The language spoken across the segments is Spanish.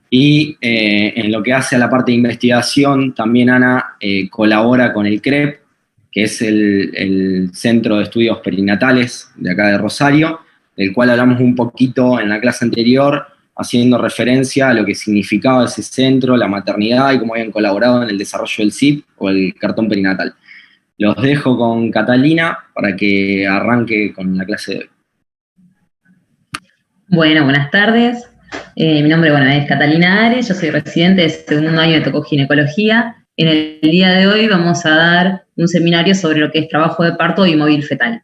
Y en lo que hace a la parte de investigación, también Ana colabora con el CREP, que es el Centro de Estudios Perinatales de acá de Rosario, del cual hablamos un poquito en la clase anterior, haciendo referencia a lo que significaba ese centro, la maternidad y cómo habían colaborado en el desarrollo del SIP o el cartón perinatal. Los dejo con Catalina para que arranque con la clase de hoy. Bueno, buenas tardes. Mi nombre, es Catalina Ares, yo soy residente de segundo año de tocoginecología. En el día de hoy vamos a dar un seminario sobre lo que es trabajo de parto y móvil fetal.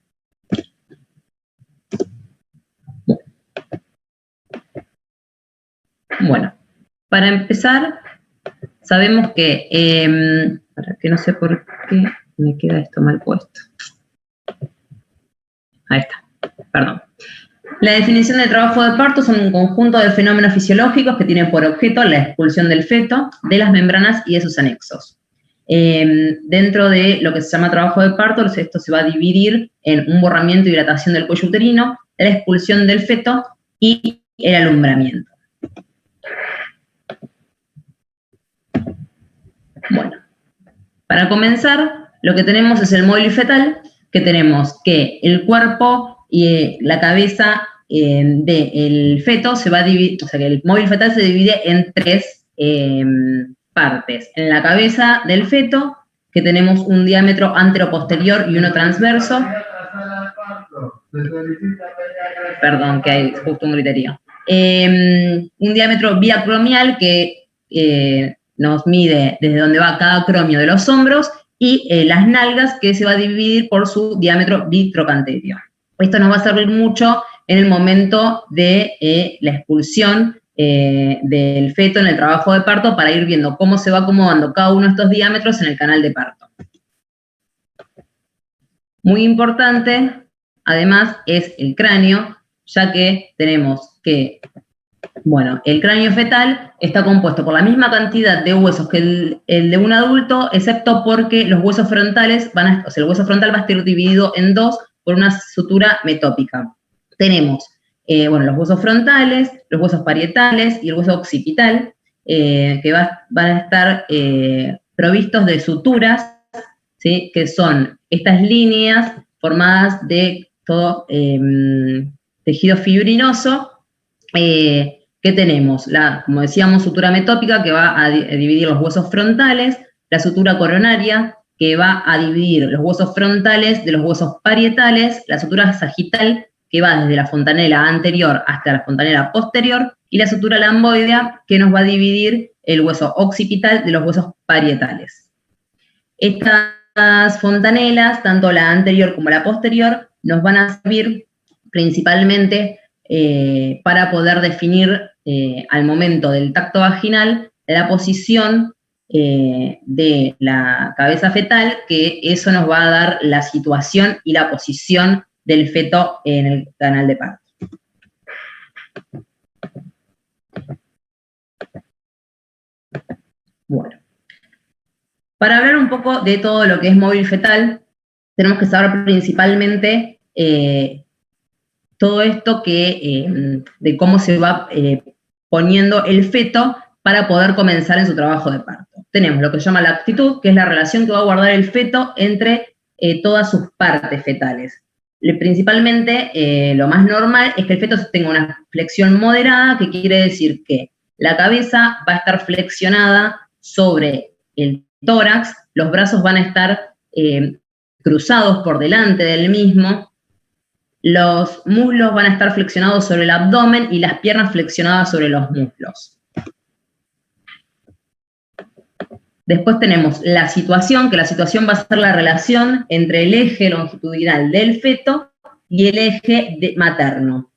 Bueno, para empezar, sabemos que, que no sé por qué me queda esto mal puesto. Ahí está, perdón. La definición de trabajo de parto son un conjunto de fenómenos fisiológicos que tienen por objeto la expulsión del feto de las membranas y de sus anexos. Dentro de lo que se llama trabajo de parto, esto se va a dividir en un borramiento y hidratación del cuello uterino, la expulsión del feto y el alumbramiento. Bueno, para comenzar, lo que tenemos es el móvil fetal, que tenemos que el cuerpo y la cabeza del feto se va a dividir, o sea que el móvil fetal se divide en tres partes. En la cabeza del feto, que tenemos un diámetro anteroposterior y uno transverso. Perdón, que hay justo un griterío. Un diámetro biacromial que nos mide desde donde va cada cromio de los hombros y las nalgas, que se va a dividir por su diámetro bitrocanterio. Esto nos va a servir mucho en el momento de la expulsión del feto en el trabajo de parto, para ir viendo cómo se va acomodando cada uno de estos diámetros en el canal de parto. Muy importante, además, es el cráneo, ya que tenemos que, el cráneo fetal está compuesto por la misma cantidad de huesos que el de un adulto, excepto porque los huesos frontales el hueso frontal va a estar dividido en dos por una sutura metópica. Tenemos, los huesos frontales, los huesos parietales y el hueso occipital, que van a estar provistos de suturas, ¿sí? Que son estas líneas formadas de todo tejido fibrinoso, que tenemos, como decíamos, sutura metópica, que va a dividir los huesos frontales, la sutura coronaria, que va a dividir los huesos frontales de los huesos parietales, la sutura sagital, que va desde la fontanela anterior hasta la fontanela posterior, y la sutura lamboidea, que nos va a dividir el hueso occipital de los huesos parietales. Estas fontanelas, tanto la anterior como la posterior, nos van a servir principalmente para poder definir al momento del tacto vaginal la posición de la cabeza fetal, que eso nos va a dar la situación y la posición del feto en el canal de parto. Bueno, para hablar un poco de todo lo que es móvil fetal, tenemos que saber principalmente todo esto de cómo se va poniendo el feto para poder comenzar en su trabajo de parto. Tenemos lo que se llama la actitud, que es la relación que va a guardar el feto entre todas sus partes fetales. Principalmente, lo más normal es que el feto tenga una flexión moderada, que quiere decir que la cabeza va a estar flexionada sobre el tórax, los brazos van a estar cruzados por delante del mismo, los muslos van a estar flexionados sobre el abdomen y las piernas flexionadas sobre los muslos. Después tenemos la situación, que la situación va a ser la relación entre el eje longitudinal del feto y el eje materno.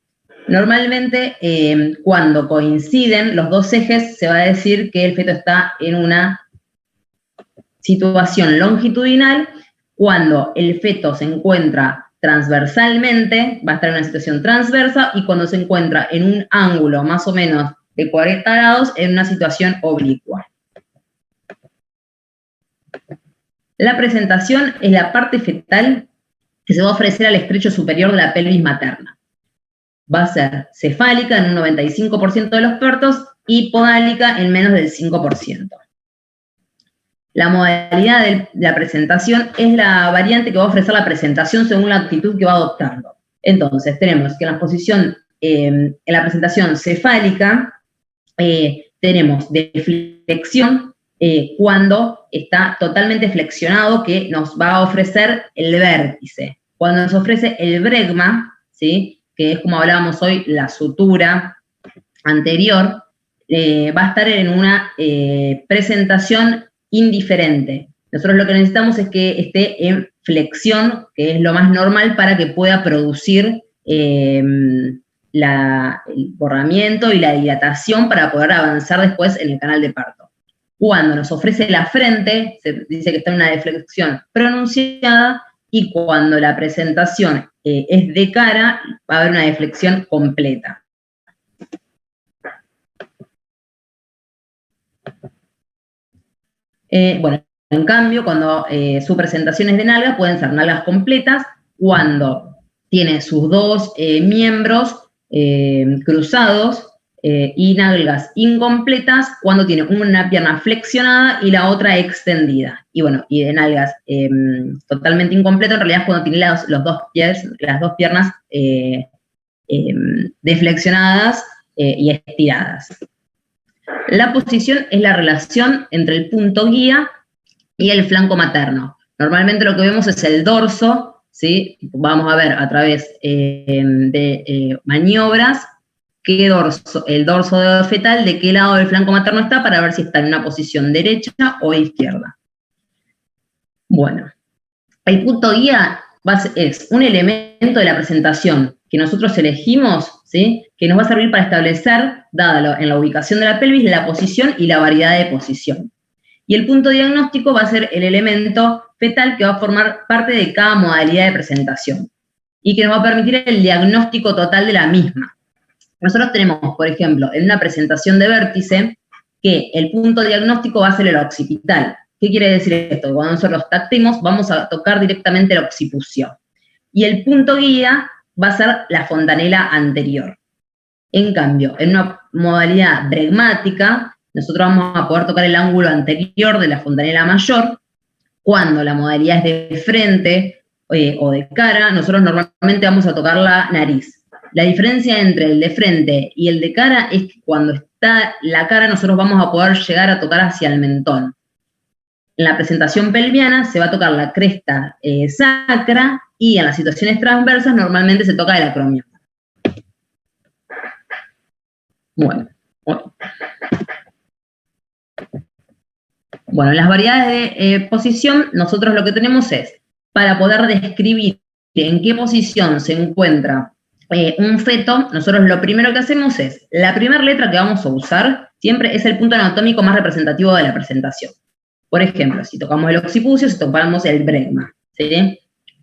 Normalmente, cuando coinciden los dos ejes, se va a decir que el feto está en una situación longitudinal. Cuando el feto se encuentra transversalmente, va a estar en una situación transversa, y cuando se encuentra en un ángulo más o menos de 40 grados, en una situación oblicua. La presentación es la parte fetal que se va a ofrecer al estrecho superior de la pelvis materna. Va a ser cefálica en un 95% de los partos, y podálica en menos del 5%. La modalidad de la presentación es la variante que va a ofrecer la presentación según la actitud que va adoptando. Entonces, tenemos que en la presentación cefálica tenemos de flexión cuando está totalmente flexionado, que nos va a ofrecer el vértice. Cuando nos ofrece el bregma, ¿sí?, que es como hablábamos hoy, la sutura anterior, va a estar en una presentación indiferente. Nosotros lo que necesitamos es que esté en flexión, que es lo más normal para que pueda producir el borramiento y la dilatación para poder avanzar después en el canal de parto. Cuando nos ofrece la frente, se dice que está en una deflexión pronunciada, y cuando la presentación es de cara, va a haber una deflexión completa. Bueno, en cambio, cuando su presentación es de nalga, pueden ser nalgas completas, cuando tiene sus dos miembros cruzados, y nalgas incompletas cuando tiene una pierna flexionada y la otra extendida. Y bueno, y de nalgas totalmente incompletas, en realidad es cuando tiene las dos piernas deflexionadas y estiradas. La posición es la relación entre el punto guía y el flanco materno. Normalmente lo que vemos es el dorso, ¿sí? Vamos a ver a través de maniobras el dorso fetal, de qué lado del flanco materno está, para ver si está en una posición derecha o izquierda. Bueno, el punto guía es un elemento de la presentación que nosotros elegimos, ¿sí?, que nos va a servir para establecer, dada en la ubicación de la pelvis, la posición y la variedad de posición. Y el punto diagnóstico va a ser el elemento fetal que va a formar parte de cada modalidad de presentación y que nos va a permitir el diagnóstico total de la misma. Nosotros tenemos, por ejemplo, en una presentación de vértice, que el punto diagnóstico va a ser el occipital. ¿Qué quiere decir esto? Cuando nosotros tactemos, vamos a tocar directamente el occipucio. Y el punto guía va a ser la fontanela anterior. En cambio, en una modalidad bregmática, nosotros vamos a poder tocar el ángulo anterior de la fontanela mayor. Cuando la modalidad es de frente o de cara, nosotros normalmente vamos a tocar la nariz. La diferencia entre el de frente y el de cara es que cuando está la cara nosotros vamos a poder llegar a tocar hacia el mentón. En la presentación pelviana se va a tocar la cresta sacra, y en las situaciones transversas normalmente se toca el acromion. Bueno, en las variedades de posición, nosotros lo que tenemos es, para poder describir en qué posición se encuentra un feto, nosotros lo primero que hacemos es, la primera letra que vamos a usar siempre es el punto anatómico más representativo de la presentación. Por ejemplo, si tocamos el occipucio, si tocamos el bregma, ¿sí?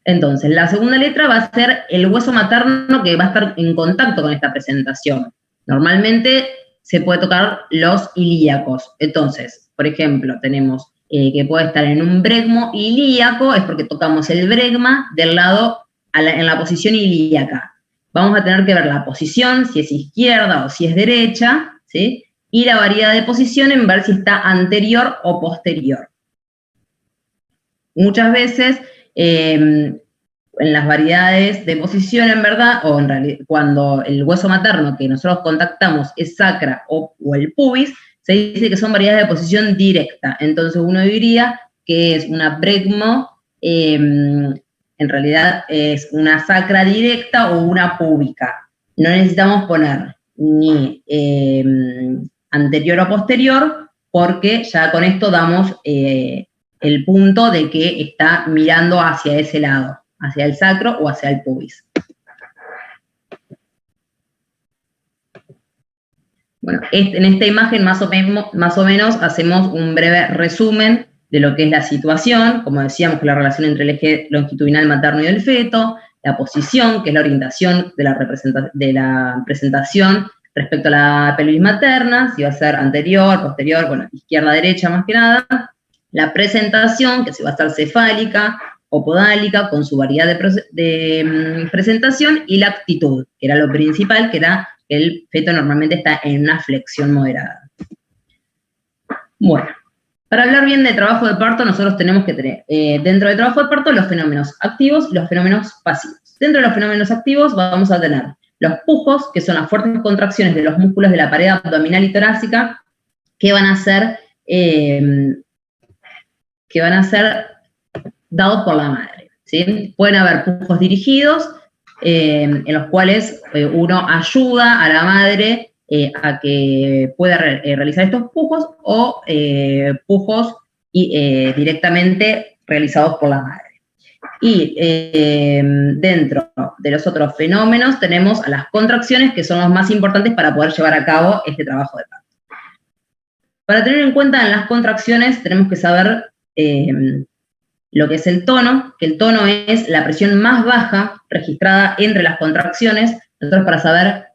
Entonces, la segunda letra va a ser el hueso materno que va a estar en contacto con esta presentación. Normalmente se puede tocar los ilíacos. Entonces, por ejemplo, tenemos que puede estar en un bregmo ilíaco, es porque tocamos el bregma del lado en la posición ilíaca. Vamos a tener que ver la posición, si es izquierda o si es derecha, ¿sí?, y la variedad de posición en ver si está anterior o posterior. Muchas veces, en las variedades de posición, en verdad, o en realidad, cuando el hueso materno que nosotros contactamos es sacra o el pubis, se dice que son variedades de posición directa. Entonces uno diría que es una bregmo, en realidad es una sacra directa o una púbica. No necesitamos poner ni anterior o posterior, porque ya con esto damos el punto de que está mirando hacia ese lado, hacia el sacro o hacia el pubis. Bueno, en esta imagen más o menos hacemos un breve resumen de lo que es la situación, como decíamos, que la relación entre el eje longitudinal materno y el feto, la posición, que es la orientación de la presentación respecto a la pelvis materna, si va a ser anterior, posterior, bueno, izquierda, derecha más que nada, la presentación, que si va a estar cefálica o podálica, con su variedad de presentación, y la actitud, que era lo principal, que era el feto normalmente está en una flexión moderada. Bueno, para hablar bien de trabajo de parto, nosotros tenemos que tener dentro del trabajo de parto los fenómenos activos y los fenómenos pasivos. Dentro de los fenómenos activos vamos a tener los pujos, que son las fuertes contracciones de los músculos de la pared abdominal y torácica, que van a ser dados por la madre, ¿sí? Pueden haber pujos dirigidos, en los cuales uno ayuda a la madre a que pueda realizar estos pujos, o pujos directamente realizados por la madre. Y dentro de los otros fenómenos tenemos a las contracciones, que son los más importantes para poder llevar a cabo este trabajo de parto. Para tener en cuenta en las contracciones tenemos que saber lo que es el tono, que el tono es la presión más baja registrada entre las contracciones. Nosotros, para saber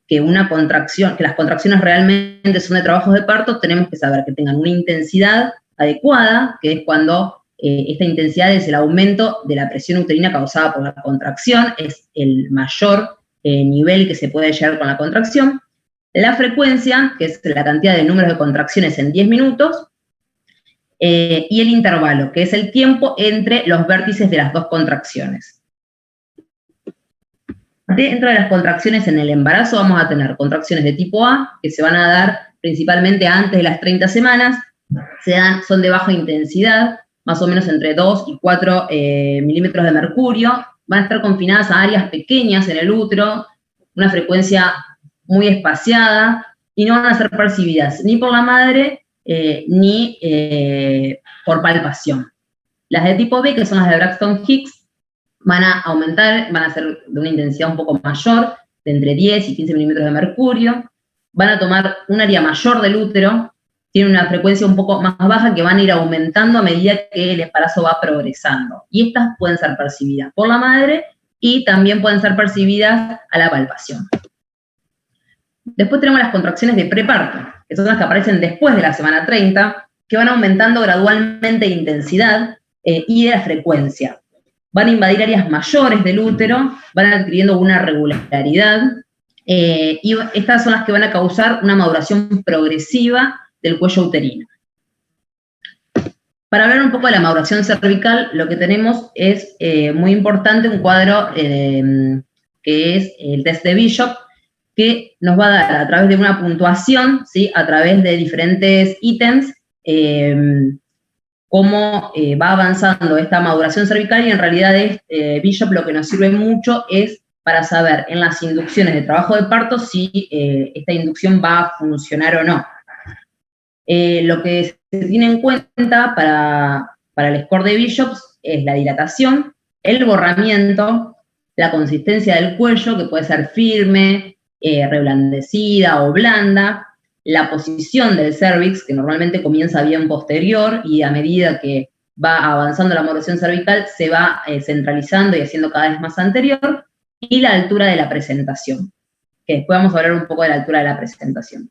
que las contracciones realmente son de trabajos de parto, tenemos que saber que tengan una intensidad adecuada, que es cuando esta intensidad es el aumento de la presión uterina causada por la contracción, es el mayor nivel que se puede llegar con la contracción. La frecuencia, que es la cantidad de números de contracciones en 10 minutos, y el intervalo, que es el tiempo entre los vértices de las dos contracciones. Dentro de las contracciones en el embarazo vamos a tener contracciones de tipo A, que se van a dar principalmente antes de las 30 semanas, son de baja intensidad, más o menos entre 2 y 4 milímetros de mercurio, van a estar confinadas a áreas pequeñas en el útero, una frecuencia muy espaciada, y no van a ser percibidas ni por la madre ni por palpación. Las de tipo B, que son las de Braxton Hicks, van a aumentar, van a ser de una intensidad un poco mayor, de entre 10 y 15 milímetros de mercurio, van a tomar un área mayor del útero, tienen una frecuencia un poco más baja, que van a ir aumentando a medida que el embarazo va progresando. Y estas pueden ser percibidas por la madre y también pueden ser percibidas a la palpación. Después tenemos las contracciones de preparto, que son las que aparecen después de la semana 30, que van aumentando gradualmente de intensidad y de la frecuencia. Van a invadir áreas mayores del útero, van adquiriendo una regularidad, y estas son las que van a causar una maduración progresiva del cuello uterino. Para hablar un poco de la maduración cervical, lo que tenemos es muy importante un cuadro que es el test de Bishop, que nos va a dar a través de una puntuación, ¿sí? A través de diferentes ítems, cómo va avanzando esta maduración cervical, y en realidad Bishop lo que nos sirve mucho es para saber en las inducciones de trabajo de parto si esta inducción va a funcionar o no. Lo que se tiene en cuenta para el score de Bishop es la dilatación, el borramiento, la consistencia del cuello, que puede ser firme, reblandecida o blanda, la posición del cervix, que normalmente comienza bien posterior, y a medida que va avanzando la maduración cervical se va centralizando y haciendo cada vez más anterior, y la altura de la presentación, que después vamos a hablar un poco de la altura de la presentación.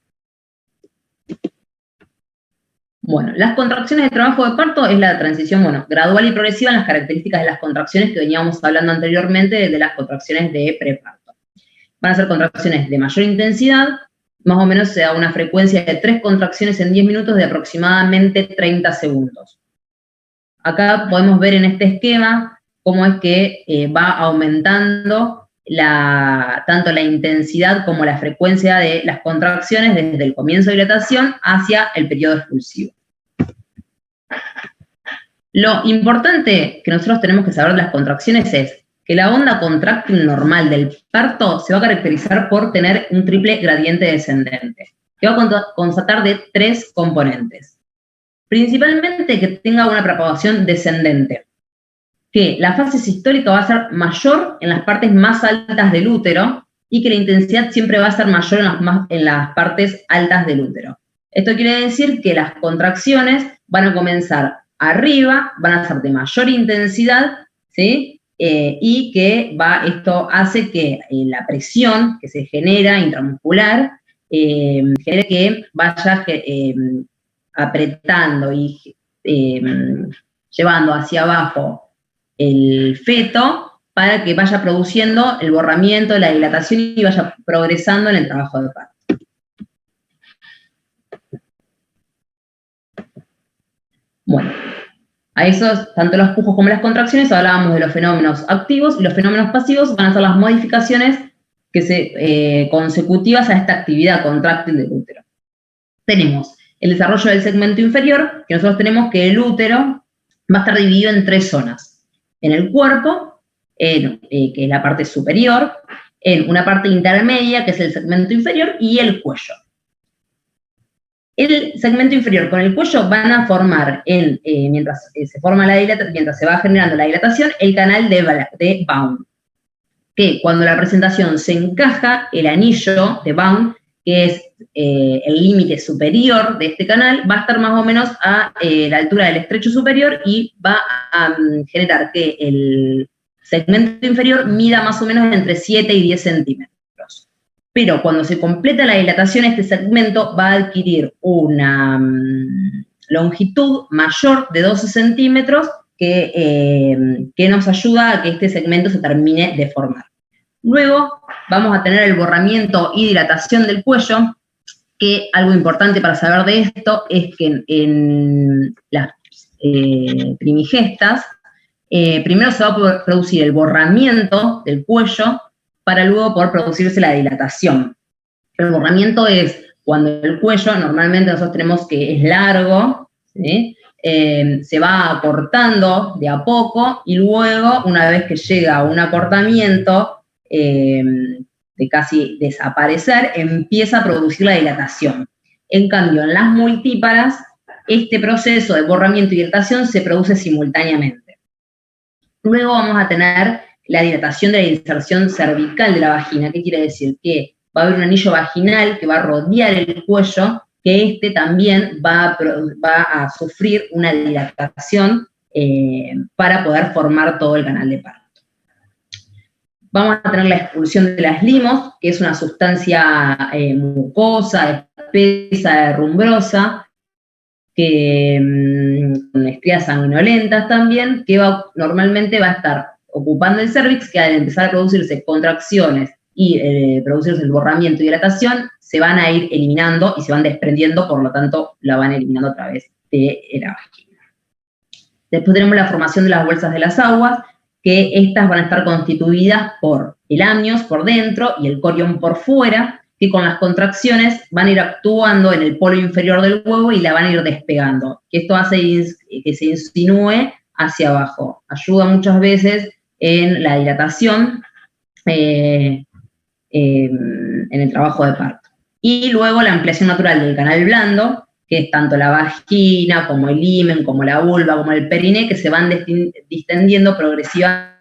Bueno, las contracciones de trabajo de parto es la transición, gradual y progresiva en las características de las contracciones que veníamos hablando anteriormente, de las contracciones de preparto. Van a ser contracciones de mayor intensidad, más o menos se da una frecuencia de 3 contracciones en 10 minutos de aproximadamente 30 segundos. Acá podemos ver en este esquema cómo es que va aumentando tanto la intensidad como la frecuencia de las contracciones desde el comienzo de dilatación hacia el periodo expulsivo. Lo importante que nosotros tenemos que saber de las contracciones es que la onda contráctil normal del parto se va a caracterizar por tener un triple gradiente descendente, que va a constar de 3 componentes. Principalmente que tenga una propagación descendente, que la fase sistólica va a ser mayor en las partes más altas del útero y que la intensidad siempre va a ser mayor en las partes altas del útero. Esto quiere decir que las contracciones van a comenzar arriba, van a ser de mayor intensidad, ¿sí? Y que esto hace que la presión que se genera intramuscular genere que vaya apretando y llevando hacia abajo el feto, para que vaya produciendo el borramiento, la dilatación y vaya progresando en el trabajo de parto. Bueno, a esos, tanto los pujos como las contracciones, hablábamos de los fenómenos activos y los fenómenos pasivos van a ser las modificaciones que consecutivas a esta actividad contráctil del útero. Tenemos el desarrollo del segmento inferior, que nosotros tenemos que el útero va a estar dividido en 3 zonas. En el cuerpo, que es la parte superior, en una parte intermedia, que es el segmento inferior, y el cuello. El segmento inferior con el cuello van a formar, mientras se va generando la dilatación, el canal de Baum, que cuando la presentación se encaja, el anillo de Baum, que es el límite superior de este canal, va a estar más o menos a la altura del estrecho superior y va a generar que el segmento inferior mida más o menos entre 7 y 10 centímetros. Pero cuando se completa la dilatación, este segmento va a adquirir una longitud mayor de 12 centímetros que nos ayuda a que este segmento se termine de formar. Luego vamos a tener el borramiento y dilatación del cuello, que algo importante para saber de esto es que en las primigestas, primero se va a producir el borramiento del cuello para luego poder producirse la dilatación. El borramiento es cuando el cuello, normalmente nosotros tenemos que es largo, ¿sí? Se va acortando de a poco y luego, una vez que llega a un acortamiento de casi desaparecer, empieza a producir la dilatación. En cambio, en las multíparas, este proceso de borramiento y dilatación se produce simultáneamente. Luego vamos a tener la dilatación de la inserción cervical de la vagina. ¿Qué quiere decir? Que va a haber un anillo vaginal que va a rodear el cuello, que este también va a sufrir una dilatación para poder formar todo el canal de parto. Vamos a tener la expulsión de las limos, que es una sustancia mucosa, espesa, rumbrosa, que con estrías sanguinolentas también, que normalmente va a estar ocupando el cervix, que al empezar a producirse contracciones y producirse el borramiento y dilatación, se van a ir eliminando y se van desprendiendo, por lo tanto, la van eliminando a través de la vagina. Después tenemos la formación de las bolsas de las aguas, que estas van a estar constituidas por el amnios por dentro y el corión por fuera, que con las contracciones van a ir actuando en el polo inferior del huevo y la van a ir despegando. Que esto hace que se insinúe hacia abajo. Ayuda muchas veces en la dilatación en el trabajo de parto. Y luego la ampliación natural del canal blando, que es tanto la vagina como el himen, como la vulva, como el periné, que se van distendiendo progresivamente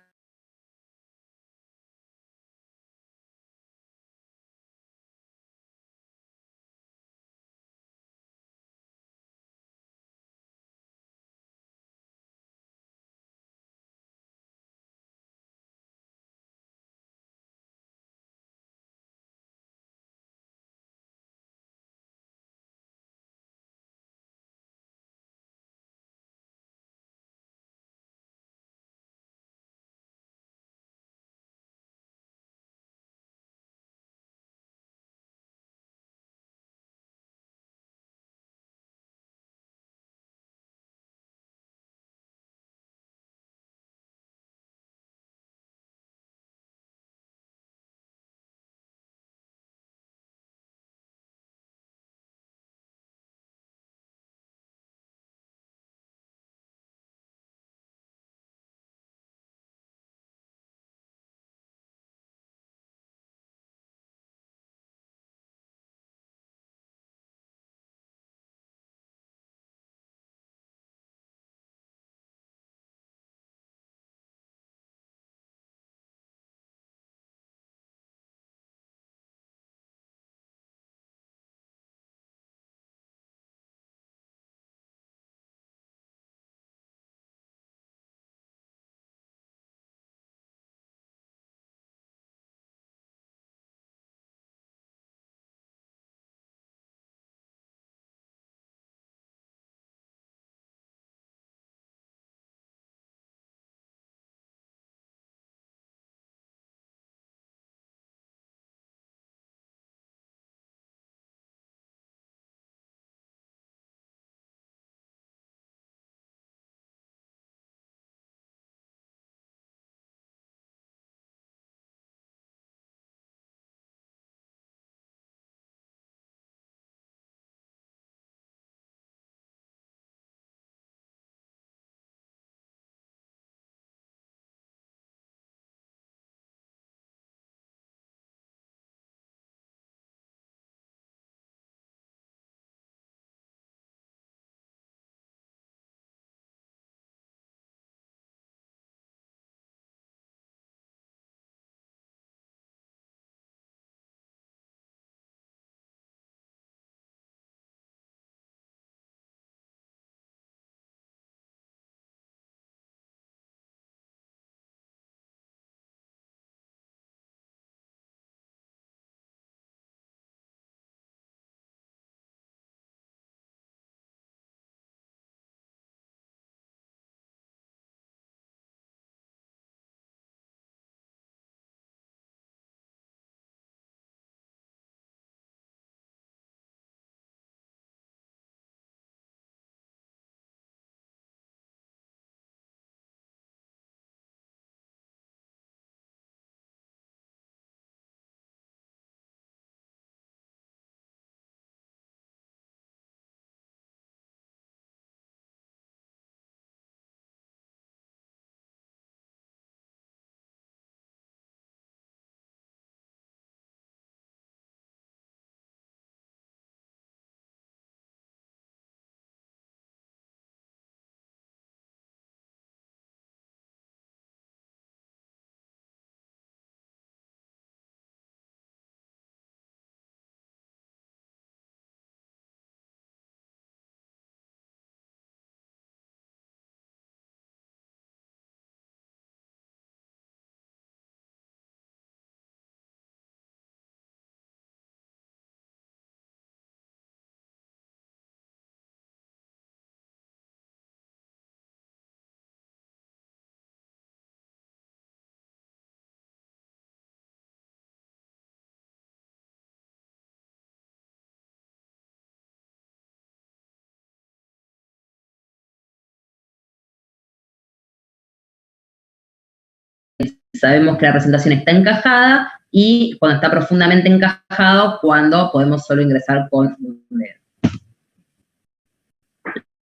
sabemos que la presentación está encajada, y cuando está profundamente encajado, cuando podemos solo ingresar con un dedo.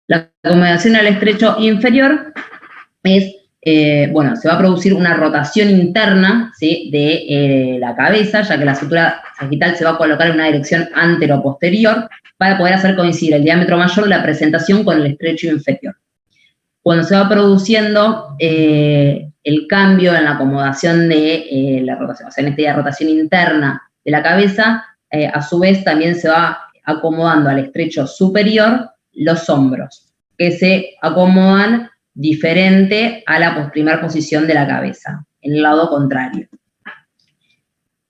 La acomodación al estrecho inferior es, bueno, se va a producir una rotación interna, ¿sí?, de la cabeza, ya que la sutura sagital se va a colocar en una dirección antero-posterior para poder hacer coincidir el diámetro mayor de la presentación con el estrecho inferior. Cuando se va produciendo el cambio en la acomodación de la rotación, o sea, en esta rotación interna de la cabeza, a su vez también se va acomodando al estrecho superior los hombros, que se acomodan diferente a la primera posición de la cabeza, en el lado contrario.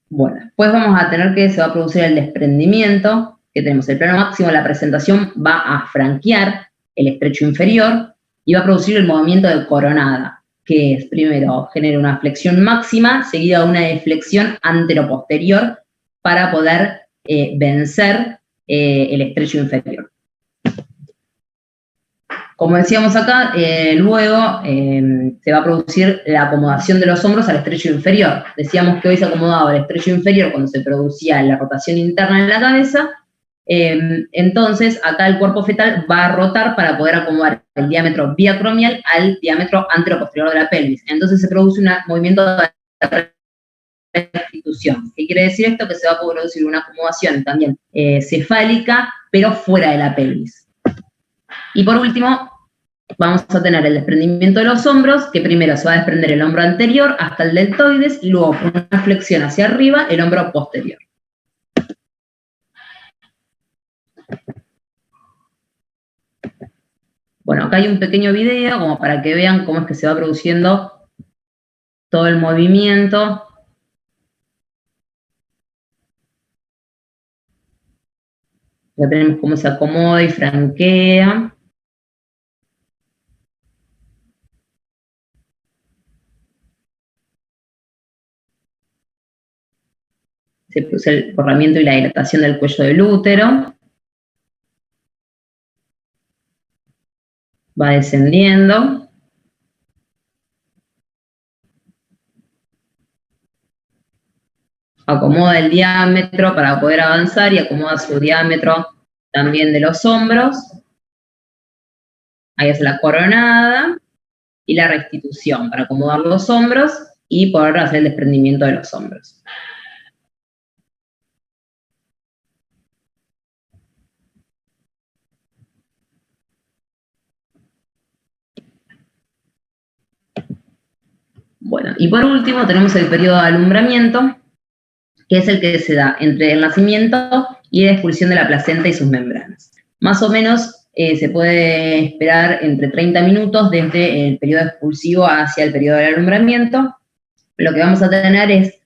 Bueno, después vamos a tener que se va a producir el desprendimiento, que tenemos el plano máximo de la presentación, va a franquear el estrecho inferior y va a producir el movimiento de coronada, que es, primero, genera una flexión máxima, seguida de una deflexión antero-posterior para poder vencer el estrecho inferior. Como decíamos acá, luego se va a producir la acomodación de los hombros al estrecho inferior. Decíamos que hoy se acomodaba el estrecho inferior cuando se producía la rotación interna en la cabeza. Entonces, acá el cuerpo fetal va a rotar para poder acomodar el diámetro biacromial al diámetro antero-posterior de la pelvis. Entonces se produce un movimiento de restitución. ¿Qué quiere decir esto? Que se va a producir una acomodación también cefálica, pero fuera de la pelvis. Y por último, vamos a tener el desprendimiento de los hombros, que primero se va a desprender el hombro anterior hasta el deltoides, y luego por una flexión hacia arriba, el hombro posterior. Bueno, acá hay un pequeño video como para que vean cómo es que se va produciendo todo el movimiento. Ya tenemos cómo se acomoda y franquea. Se produce el forramiento y la dilatación del cuello del útero. Va descendiendo. Acomoda el diámetro para poder avanzar y acomoda su diámetro también de los hombros. Ahí hace la coronada y la restitución para acomodar los hombros y poder hacer el desprendimiento de los hombros. Bueno, y por último tenemos el periodo de alumbramiento, que es el que se da entre el nacimiento y la expulsión de la placenta y sus membranas. Más o menos se puede esperar entre 30 minutos desde el periodo expulsivo hacia el periodo de alumbramiento. Lo que vamos a tener es,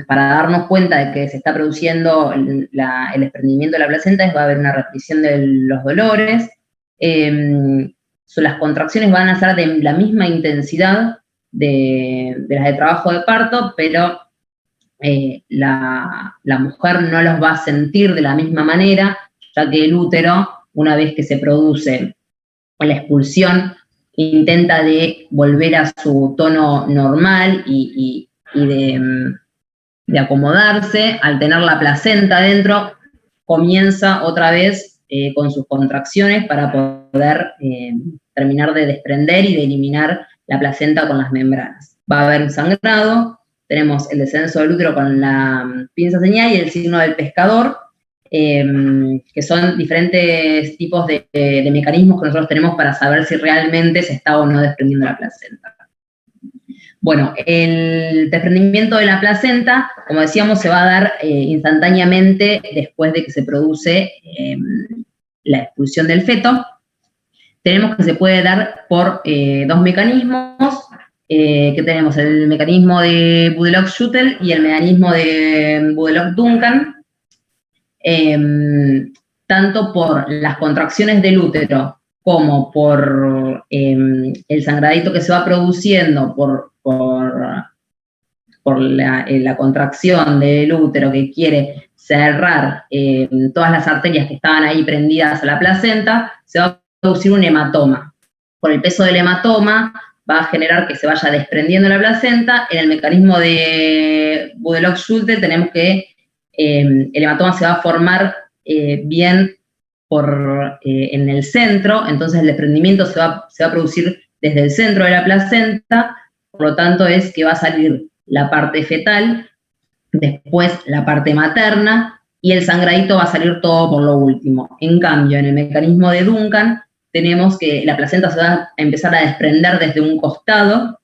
para darnos cuenta de que se está produciendo el desprendimiento de la placenta, va a haber una repetición de los dolores. Las contracciones van a ser de la misma intensidad de las de trabajo de parto, pero la mujer no los va a sentir de la misma manera, ya que el útero, una vez que se produce la expulsión, intenta de volver a su tono normal y de acomodarse. Al tener la placenta dentro, comienza otra vez con sus contracciones para poder terminar de desprender y de eliminar la placenta con las membranas. Va a haber un sangrado, tenemos el descenso del útero con la pinza señal y el signo del pescador, que son diferentes tipos de mecanismos que nosotros tenemos para saber si realmente se está o no desprendiendo la placenta. Bueno, el desprendimiento de la placenta, como decíamos, se va a dar instantáneamente después de que se produce la expulsión del feto. Tenemos que se puede dar por dos mecanismos, que tenemos el mecanismo de Budelock-Schuttel y el mecanismo de Budelock-Duncan, tanto por las contracciones del útero como por el sangradito que se va produciendo por la contracción del útero que quiere cerrar todas las arterias que estaban ahí prendidas a la placenta, se va a producir un hematoma. Por el peso del hematoma va a generar que se vaya desprendiendo la placenta. En el mecanismo de Budelock-Schulte tenemos que el hematoma se va a formar bien en el centro, entonces el desprendimiento se va a producir desde el centro de la placenta, por lo tanto es que va a salir la parte fetal, después la parte materna, y el sangradito va a salir todo por lo último. En cambio, en el mecanismo de Duncan, tenemos que la placenta se va a empezar a desprender desde un costado,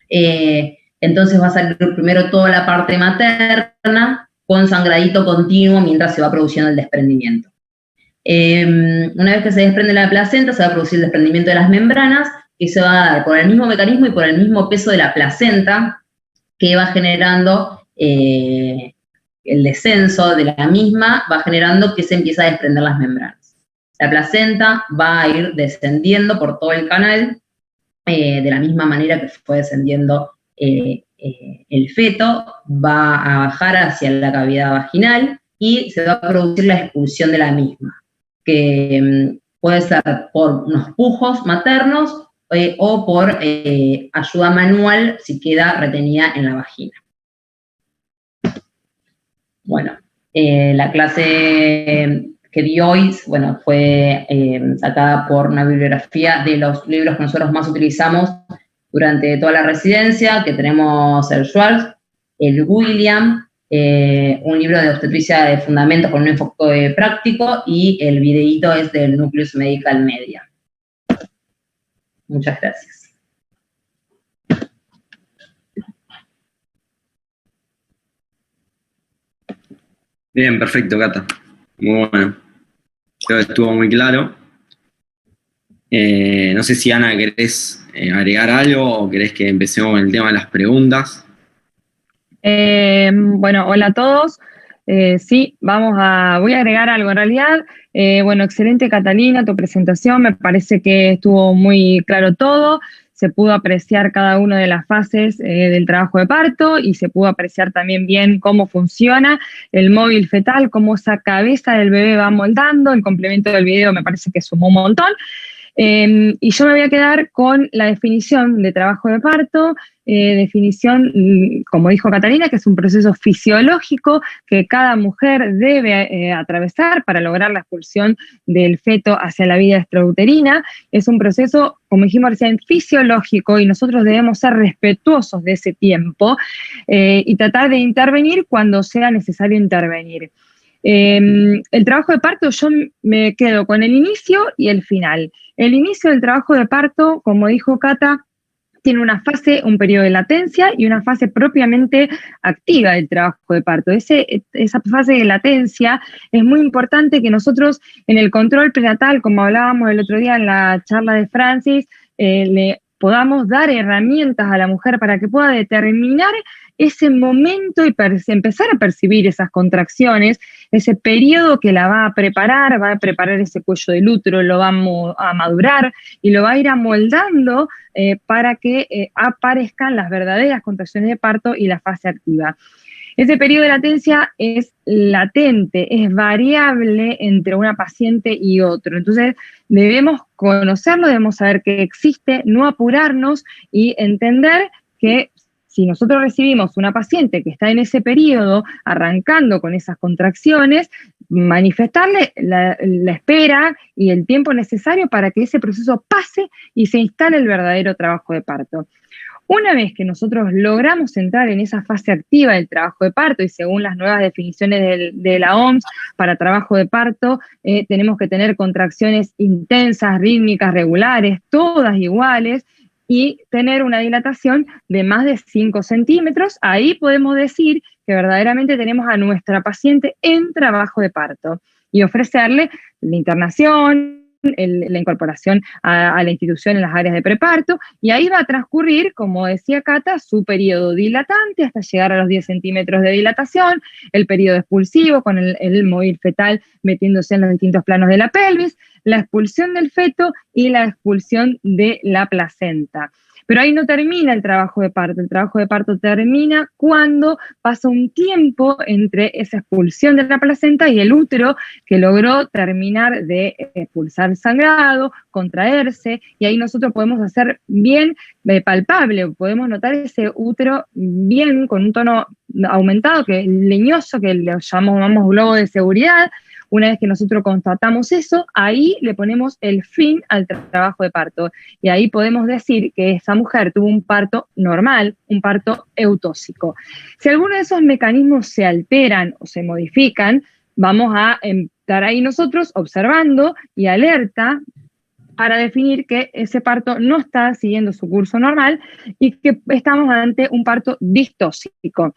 entonces va a salir primero toda la parte materna, con sangradito continuo mientras se va produciendo el desprendimiento. Una vez que se desprende la placenta, se va a producir el desprendimiento de las membranas, que se va a dar por el mismo mecanismo y por el mismo peso de la placenta, que va generando el descenso de la misma, va generando que se empieza a desprender las membranas. La placenta va a ir descendiendo por todo el canal, de la misma manera que fue descendiendo el feto, va a bajar hacia la cavidad vaginal y se va a producir la expulsión de la misma, que puede ser por unos pujos maternos o por ayuda manual si queda retenida en la vagina. Bueno, la clase que di hoy, bueno, fue sacada por una bibliografía de los libros que nosotros más utilizamos durante toda la residencia, que tenemos el Schwartz, el William, un libro de obstetricia de fundamentos con un enfoque práctico, y el videíto es del Nucleus Medical Media. Muchas gracias. Bien, perfecto, Cata. Muy bueno. Creo que estuvo muy claro. No sé si, Ana, querés agregar algo o querés que empecemos con el tema de las preguntas. Bueno, hola a todos. Sí, voy a agregar algo. En realidad, bueno, excelente, Catalina, tu presentación. Me parece que estuvo muy claro todo. Se pudo apreciar cada una de las fases del trabajo de parto y se pudo apreciar también bien cómo funciona el móvil fetal, cómo esa cabeza del bebé va moldando. El complemento del video me parece que sumó un montón. Y yo me voy a quedar con la definición de trabajo de parto, definición, como dijo Catalina, que es un proceso fisiológico que cada mujer debe atravesar para lograr la expulsión del feto hacia la vida extrauterina. Es un proceso, como dijimos recién, fisiológico, y nosotros debemos ser respetuosos de ese tiempo y tratar de intervenir cuando sea necesario intervenir. El trabajo de parto, yo me quedo con el inicio y el final. El inicio del trabajo de parto, como dijo Cata, tiene una fase, un periodo de latencia y una fase propiamente activa del trabajo de parto. Esa fase de latencia es muy importante que nosotros en el control prenatal, como hablábamos el otro día en la charla de Francis, le podamos dar herramientas a la mujer para que pueda determinar ese momento y empezar a percibir esas contracciones, ese periodo que la va a preparar ese cuello del útero, lo va a madurar y lo va a ir amoldando para que aparezcan las verdaderas contracciones de parto y la fase activa. Ese periodo de latencia es latente, es variable entre una paciente y otro. Entonces, debemos conocerlo, debemos saber que existe, no apurarnos y entender que si nosotros recibimos una paciente que está en ese periodo, arrancando con esas contracciones, manifestarle la espera y el tiempo necesario para que ese proceso pase y se instale el verdadero trabajo de parto. Una vez que nosotros logramos entrar en esa fase activa del trabajo de parto, y según las nuevas definiciones de la OMS para trabajo de parto, tenemos que tener contracciones intensas, rítmicas, regulares, todas iguales, y tener una dilatación de más de 5 centímetros, ahí podemos decir que verdaderamente tenemos a nuestra paciente en trabajo de parto y ofrecerle la internación, la incorporación a la institución en las áreas de preparto, y ahí va a transcurrir, como decía Cata, su periodo dilatante hasta llegar a los 10 centímetros de dilatación, el periodo expulsivo con el móvil fetal metiéndose en los distintos planos de la pelvis, la expulsión del feto y la expulsión de la placenta. Pero ahí no termina el trabajo de parto termina cuando pasa un tiempo entre esa expulsión de la placenta y el útero que logró terminar de expulsar el sangrado, contraerse, y ahí nosotros podemos hacer bien palpable, podemos notar ese útero bien con un tono aumentado, que es leñoso, que le llamamos globo de seguridad. Una vez que nosotros constatamos eso, ahí le ponemos el fin al trabajo de parto. Y ahí podemos decir que esa mujer tuvo un parto normal, un parto eutóxico. Si alguno de esos mecanismos se alteran o se modifican, vamos a estar ahí nosotros observando y alerta para definir que ese parto no está siguiendo su curso normal y que estamos ante un parto distóxico.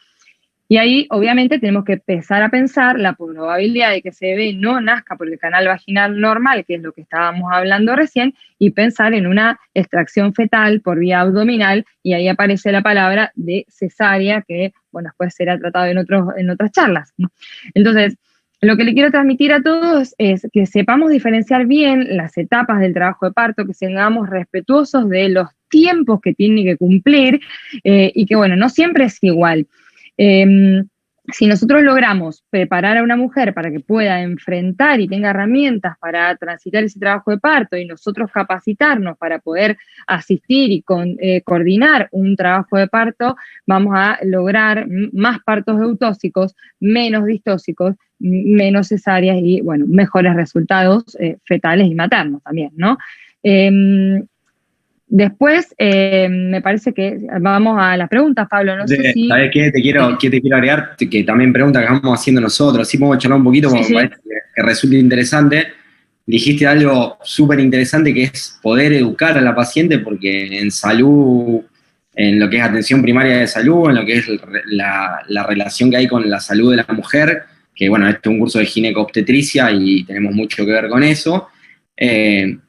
Y ahí, obviamente, tenemos que empezar a pensar la probabilidad de que ese bebé no nazca por el canal vaginal normal, que es lo que estábamos hablando recién, y pensar en una extracción fetal por vía abdominal, y ahí aparece la palabra de cesárea, que, bueno, después será tratado en otras charlas, ¿no? Entonces, lo que le quiero transmitir a todos es que sepamos diferenciar bien las etapas del trabajo de parto, que seamos respetuosos de los tiempos que tiene que cumplir, y que, bueno, no siempre es igual. Si nosotros logramos preparar a una mujer para que pueda enfrentar y tenga herramientas para transitar ese trabajo de parto y nosotros capacitarnos para poder asistir y coordinar un trabajo de parto, vamos a lograr más partos eutóxicos, menos distóxicos, menos cesáreas y, bueno, mejores resultados fetales y maternos también, ¿no? Después, me parece que vamos a las preguntas, Pablo. No sé si... ¿Sabés qué? Te quiero agregar, que también pregunta que vamos haciendo nosotros, así podemos charlar un poquito, porque me parece que resulta interesante. Dijiste algo súper interesante, que es poder educar a la paciente, porque en salud, en lo que es atención primaria de salud, en lo que es la relación que hay con la salud de la mujer, que bueno, este es un curso de ginecobstetricia y tenemos mucho que ver con eso.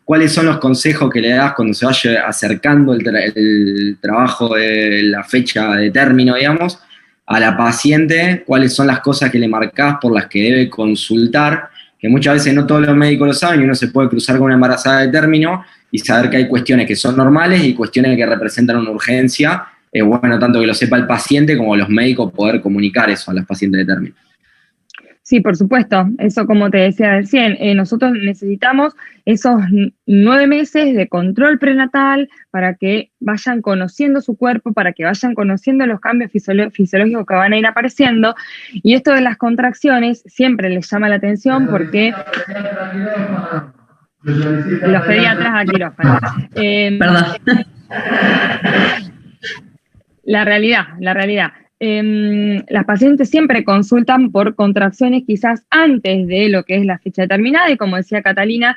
¿Cuáles son los consejos que le das cuando se vaya acercando el trabajo de la fecha de término, digamos, a la paciente? ¿Cuáles son las cosas que le marcás por las que debe consultar? Que muchas veces no todos los médicos lo saben y uno se puede cruzar con una embarazada de término y saber que hay cuestiones que son normales y cuestiones que representan una urgencia. Bueno, tanto que lo sepa el paciente como los médicos poder comunicar eso a las pacientes de término. Sí, por supuesto. Eso, como te decía recién, nosotros necesitamos esos 9 meses de control prenatal para que vayan conociendo su cuerpo, para que vayan conociendo los cambios fisiológicos que van a ir apareciendo. Y esto de las contracciones siempre les llama la atención porque... Los pediatras a quirófano. Perdón. La realidad. Las pacientes siempre consultan por contracciones quizás antes de lo que es la fecha determinada y, como decía Catalina,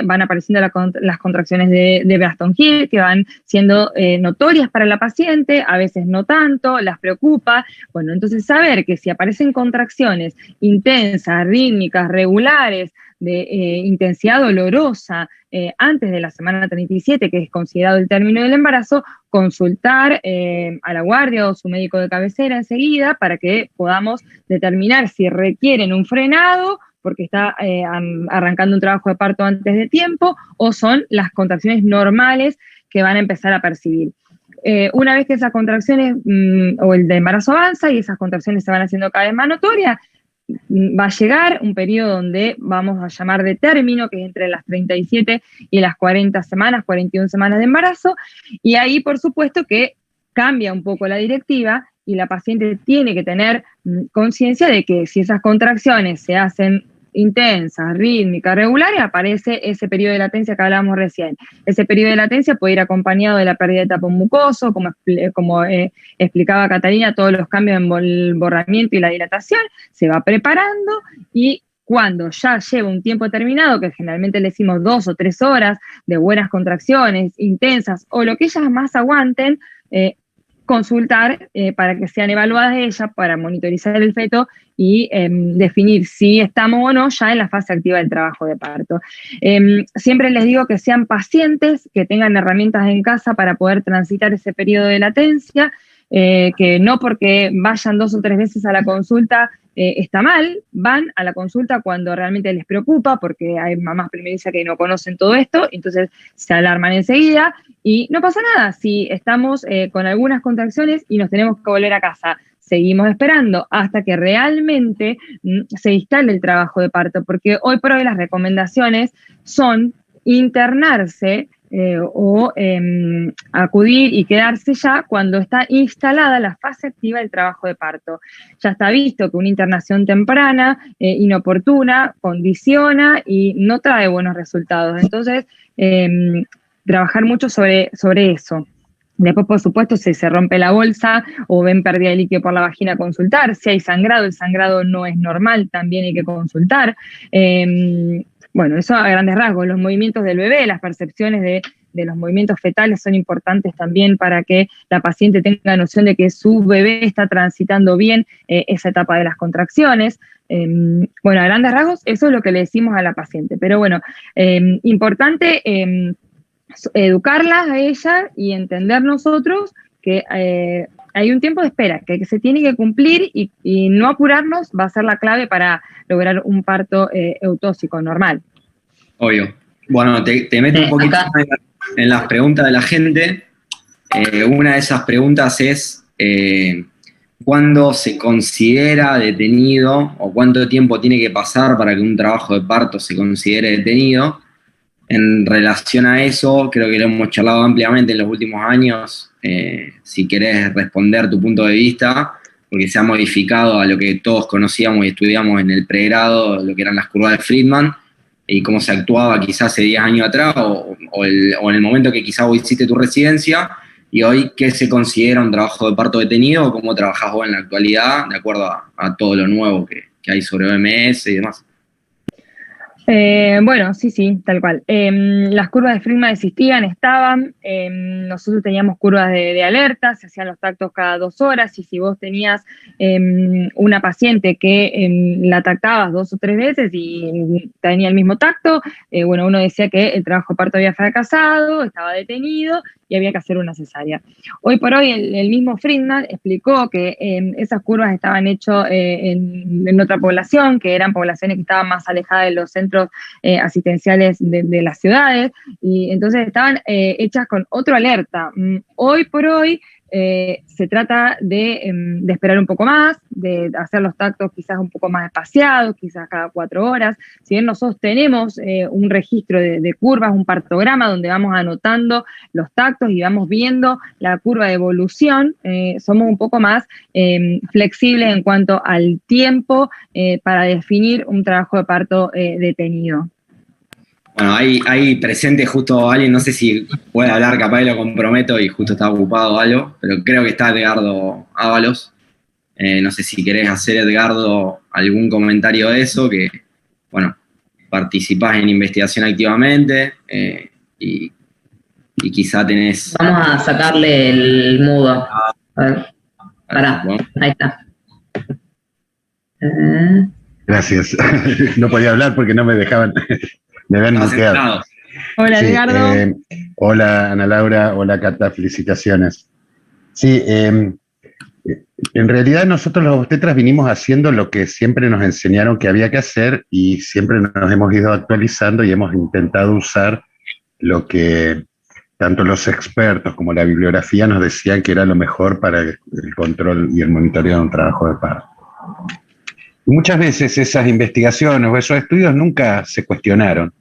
van apareciendo las contracciones de Braxton Hill, que van siendo notorias para la paciente, a veces no tanto, las preocupa. Bueno, entonces saber que si aparecen contracciones intensas, rítmicas, regulares, de intensidad dolorosa antes de la semana 37, que es considerado el término del embarazo, consultar a la guardia o su médico de cabecera enseguida para que podamos determinar si requieren un frenado porque está arrancando un trabajo de parto antes de tiempo o son las contracciones normales que van a empezar a percibir. Una vez que esas contracciones o el de embarazo avanza y esas contracciones se van haciendo cada vez más notorias, va a llegar un periodo donde vamos a llamar de término, que es entre las 37 y las 40 semanas, 41 semanas de embarazo, y ahí por supuesto que cambia un poco la directiva y la paciente tiene que tener conciencia de que si esas contracciones se hacen intensas, rítmicas, regulares, aparece ese periodo de latencia que hablábamos recién. Ese periodo de latencia puede ir acompañado de la pérdida de tapón mucoso, como explicaba Catalina, todos los cambios en el borramiento y la dilatación, se va preparando y cuando ya lleva un tiempo determinado, que generalmente le decimos 2 o 3 horas de buenas contracciones intensas o lo que ellas más aguanten, consultar para que sean evaluadas ellas, para monitorizar el feto y definir si estamos o no ya en la fase activa del trabajo de parto. Siempre les digo que sean pacientes, que tengan herramientas en casa para poder transitar ese periodo de latencia, que no porque vayan 2 o 3 veces a la consulta está mal, van a la consulta cuando realmente les preocupa, porque hay mamás primerizas que no conocen todo esto, entonces se alarman enseguida y no pasa nada si estamos con algunas contracciones y nos tenemos que volver a casa. Seguimos esperando hasta que realmente se instale el trabajo de parto, porque hoy por hoy las recomendaciones son internarse o acudir y quedarse ya cuando está instalada la fase activa del trabajo de parto. Ya está visto que una internación temprana, inoportuna, condiciona y no trae buenos resultados. Entonces, trabajar mucho sobre eso. Después, por supuesto, si se rompe la bolsa o ven pérdida de líquido por la vagina, consultar. Si hay sangrado, el sangrado no es normal, también hay que consultar. Bueno, eso a grandes rasgos. Los movimientos del bebé, las percepciones de los movimientos fetales son importantes también para que la paciente tenga noción de que su bebé está transitando bien esa etapa de las contracciones. Bueno, a grandes rasgos, eso es lo que le decimos a la paciente. Pero bueno, importante educarla a ella y entender nosotros que hay un tiempo de espera que se tiene que cumplir y no apurarnos va a ser la clave para lograr un parto eutóxico normal. Obvio. Bueno, te meto un poquito en las preguntas de la gente. Una de esas preguntas es ¿cuándo se considera detenido o cuánto tiempo tiene que pasar para que un trabajo de parto se considere detenido? En relación a eso, creo que lo hemos charlado ampliamente en los últimos años. Si querés responder tu punto de vista, porque se ha modificado a lo que todos conocíamos y estudiamos en el pregrado, lo que eran las curvas de Friedman, y cómo se actuaba quizás hace 10 años atrás, o en el momento que quizás vos hiciste tu residencia, y hoy, ¿qué se considera un trabajo de parto detenido, o cómo trabajás vos en la actualidad, de acuerdo a todo lo nuevo que hay sobre OMS y demás? Bueno, sí, tal cual. Las curvas de Friedman existían, estaban, nosotros teníamos curvas de alerta, se hacían los tactos cada 2 horas, y si vos tenías una paciente que la tactabas 2 o 3 veces y tenía el mismo tacto, bueno, uno decía que el trabajo de parto había fracasado, estaba detenido y había que hacer una cesárea. Hoy por hoy el mismo Friedman explicó que esas curvas estaban hechas en otra población, que eran poblaciones que estaban más alejadas de los centros asistenciales de las ciudades, y entonces estaban hechas con otra alerta. Hoy por hoy se trata de esperar un poco más, de hacer los tactos quizás un poco más espaciados, quizás cada 4 horas. Si bien nosotros tenemos un registro de curvas, un partograma donde vamos anotando los tactos y vamos viendo la curva de evolución, somos un poco más flexibles en cuanto al tiempo para definir un trabajo de parto detenido. Bueno, hay presente justo alguien, no sé si puede hablar, capaz lo comprometo y justo está ocupado o algo, pero creo que está Edgardo Ábalos. No sé si querés hacer, Edgardo, algún comentario de eso, que, bueno, participás en investigación activamente y quizá tenés... Vamos a sacarle el mudo. A ver, pará, ahí está. Gracias. No podía hablar porque no me dejaban... Me habían bloqueado. Hola, sí, Edgardo. Hola, Ana Laura. Hola, Cata. Felicitaciones. Sí, en realidad nosotros los obstetras vinimos haciendo lo que siempre nos enseñaron que había que hacer y siempre nos hemos ido actualizando y hemos intentado usar lo que tanto los expertos como la bibliografía nos decían que era lo mejor para el control y el monitoreo de un trabajo de parto. Y muchas veces esas investigaciones o esos estudios nunca se cuestionaron,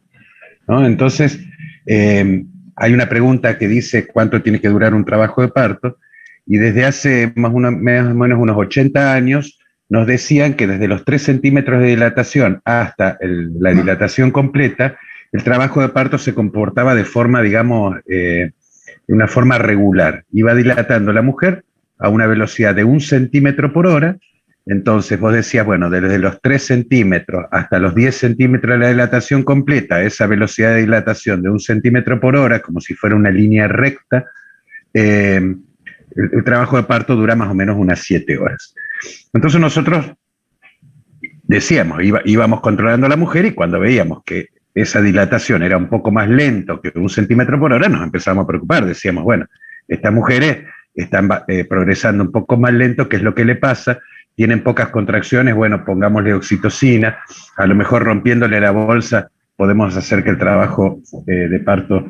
¿no? Entonces, hay una pregunta que dice cuánto tiene que durar un trabajo de parto, y desde hace más o menos unos 80 años nos decían que desde los 3 centímetros de dilatación hasta la dilatación completa, el trabajo de parto se comportaba de forma, digamos, de una forma regular. Iba dilatando la mujer a una velocidad de 1 centímetro por hora. Entonces vos decías, bueno, desde los 3 centímetros hasta los 10 centímetros de la dilatación completa, esa velocidad de dilatación de 1 centímetro por hora, como si fuera una línea recta, el trabajo de parto dura más o menos unas 7 horas. Entonces nosotros decíamos, íbamos controlando a la mujer, y cuando veíamos que esa dilatación era un poco más lento que 1 centímetro por hora, nos empezamos a preocupar. Decíamos, bueno, estas mujeres están progresando un poco más lento. ¿Qué es lo que le pasa? Tienen pocas contracciones, bueno, pongámosle oxitocina, a lo mejor rompiéndole la bolsa podemos hacer que el trabajo de parto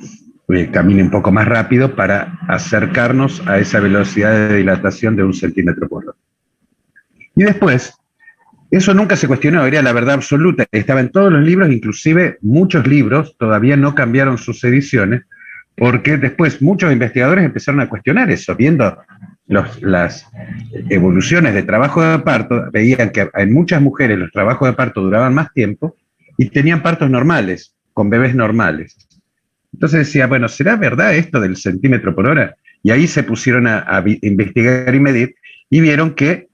camine un poco más rápido para acercarnos a esa velocidad de dilatación de 1 centímetro por hora. Y después, eso nunca se cuestionó, era la verdad absoluta, estaba en todos los libros, inclusive muchos libros todavía no cambiaron sus ediciones, porque después muchos investigadores empezaron a cuestionar eso, viendo las evoluciones de trabajo de parto, veían que en muchas mujeres los trabajos de parto duraban más tiempo y tenían partos normales, con bebés normales. Entonces decía, bueno, ¿será verdad esto del centímetro por hora? Y ahí se pusieron a investigar y medir y vieron que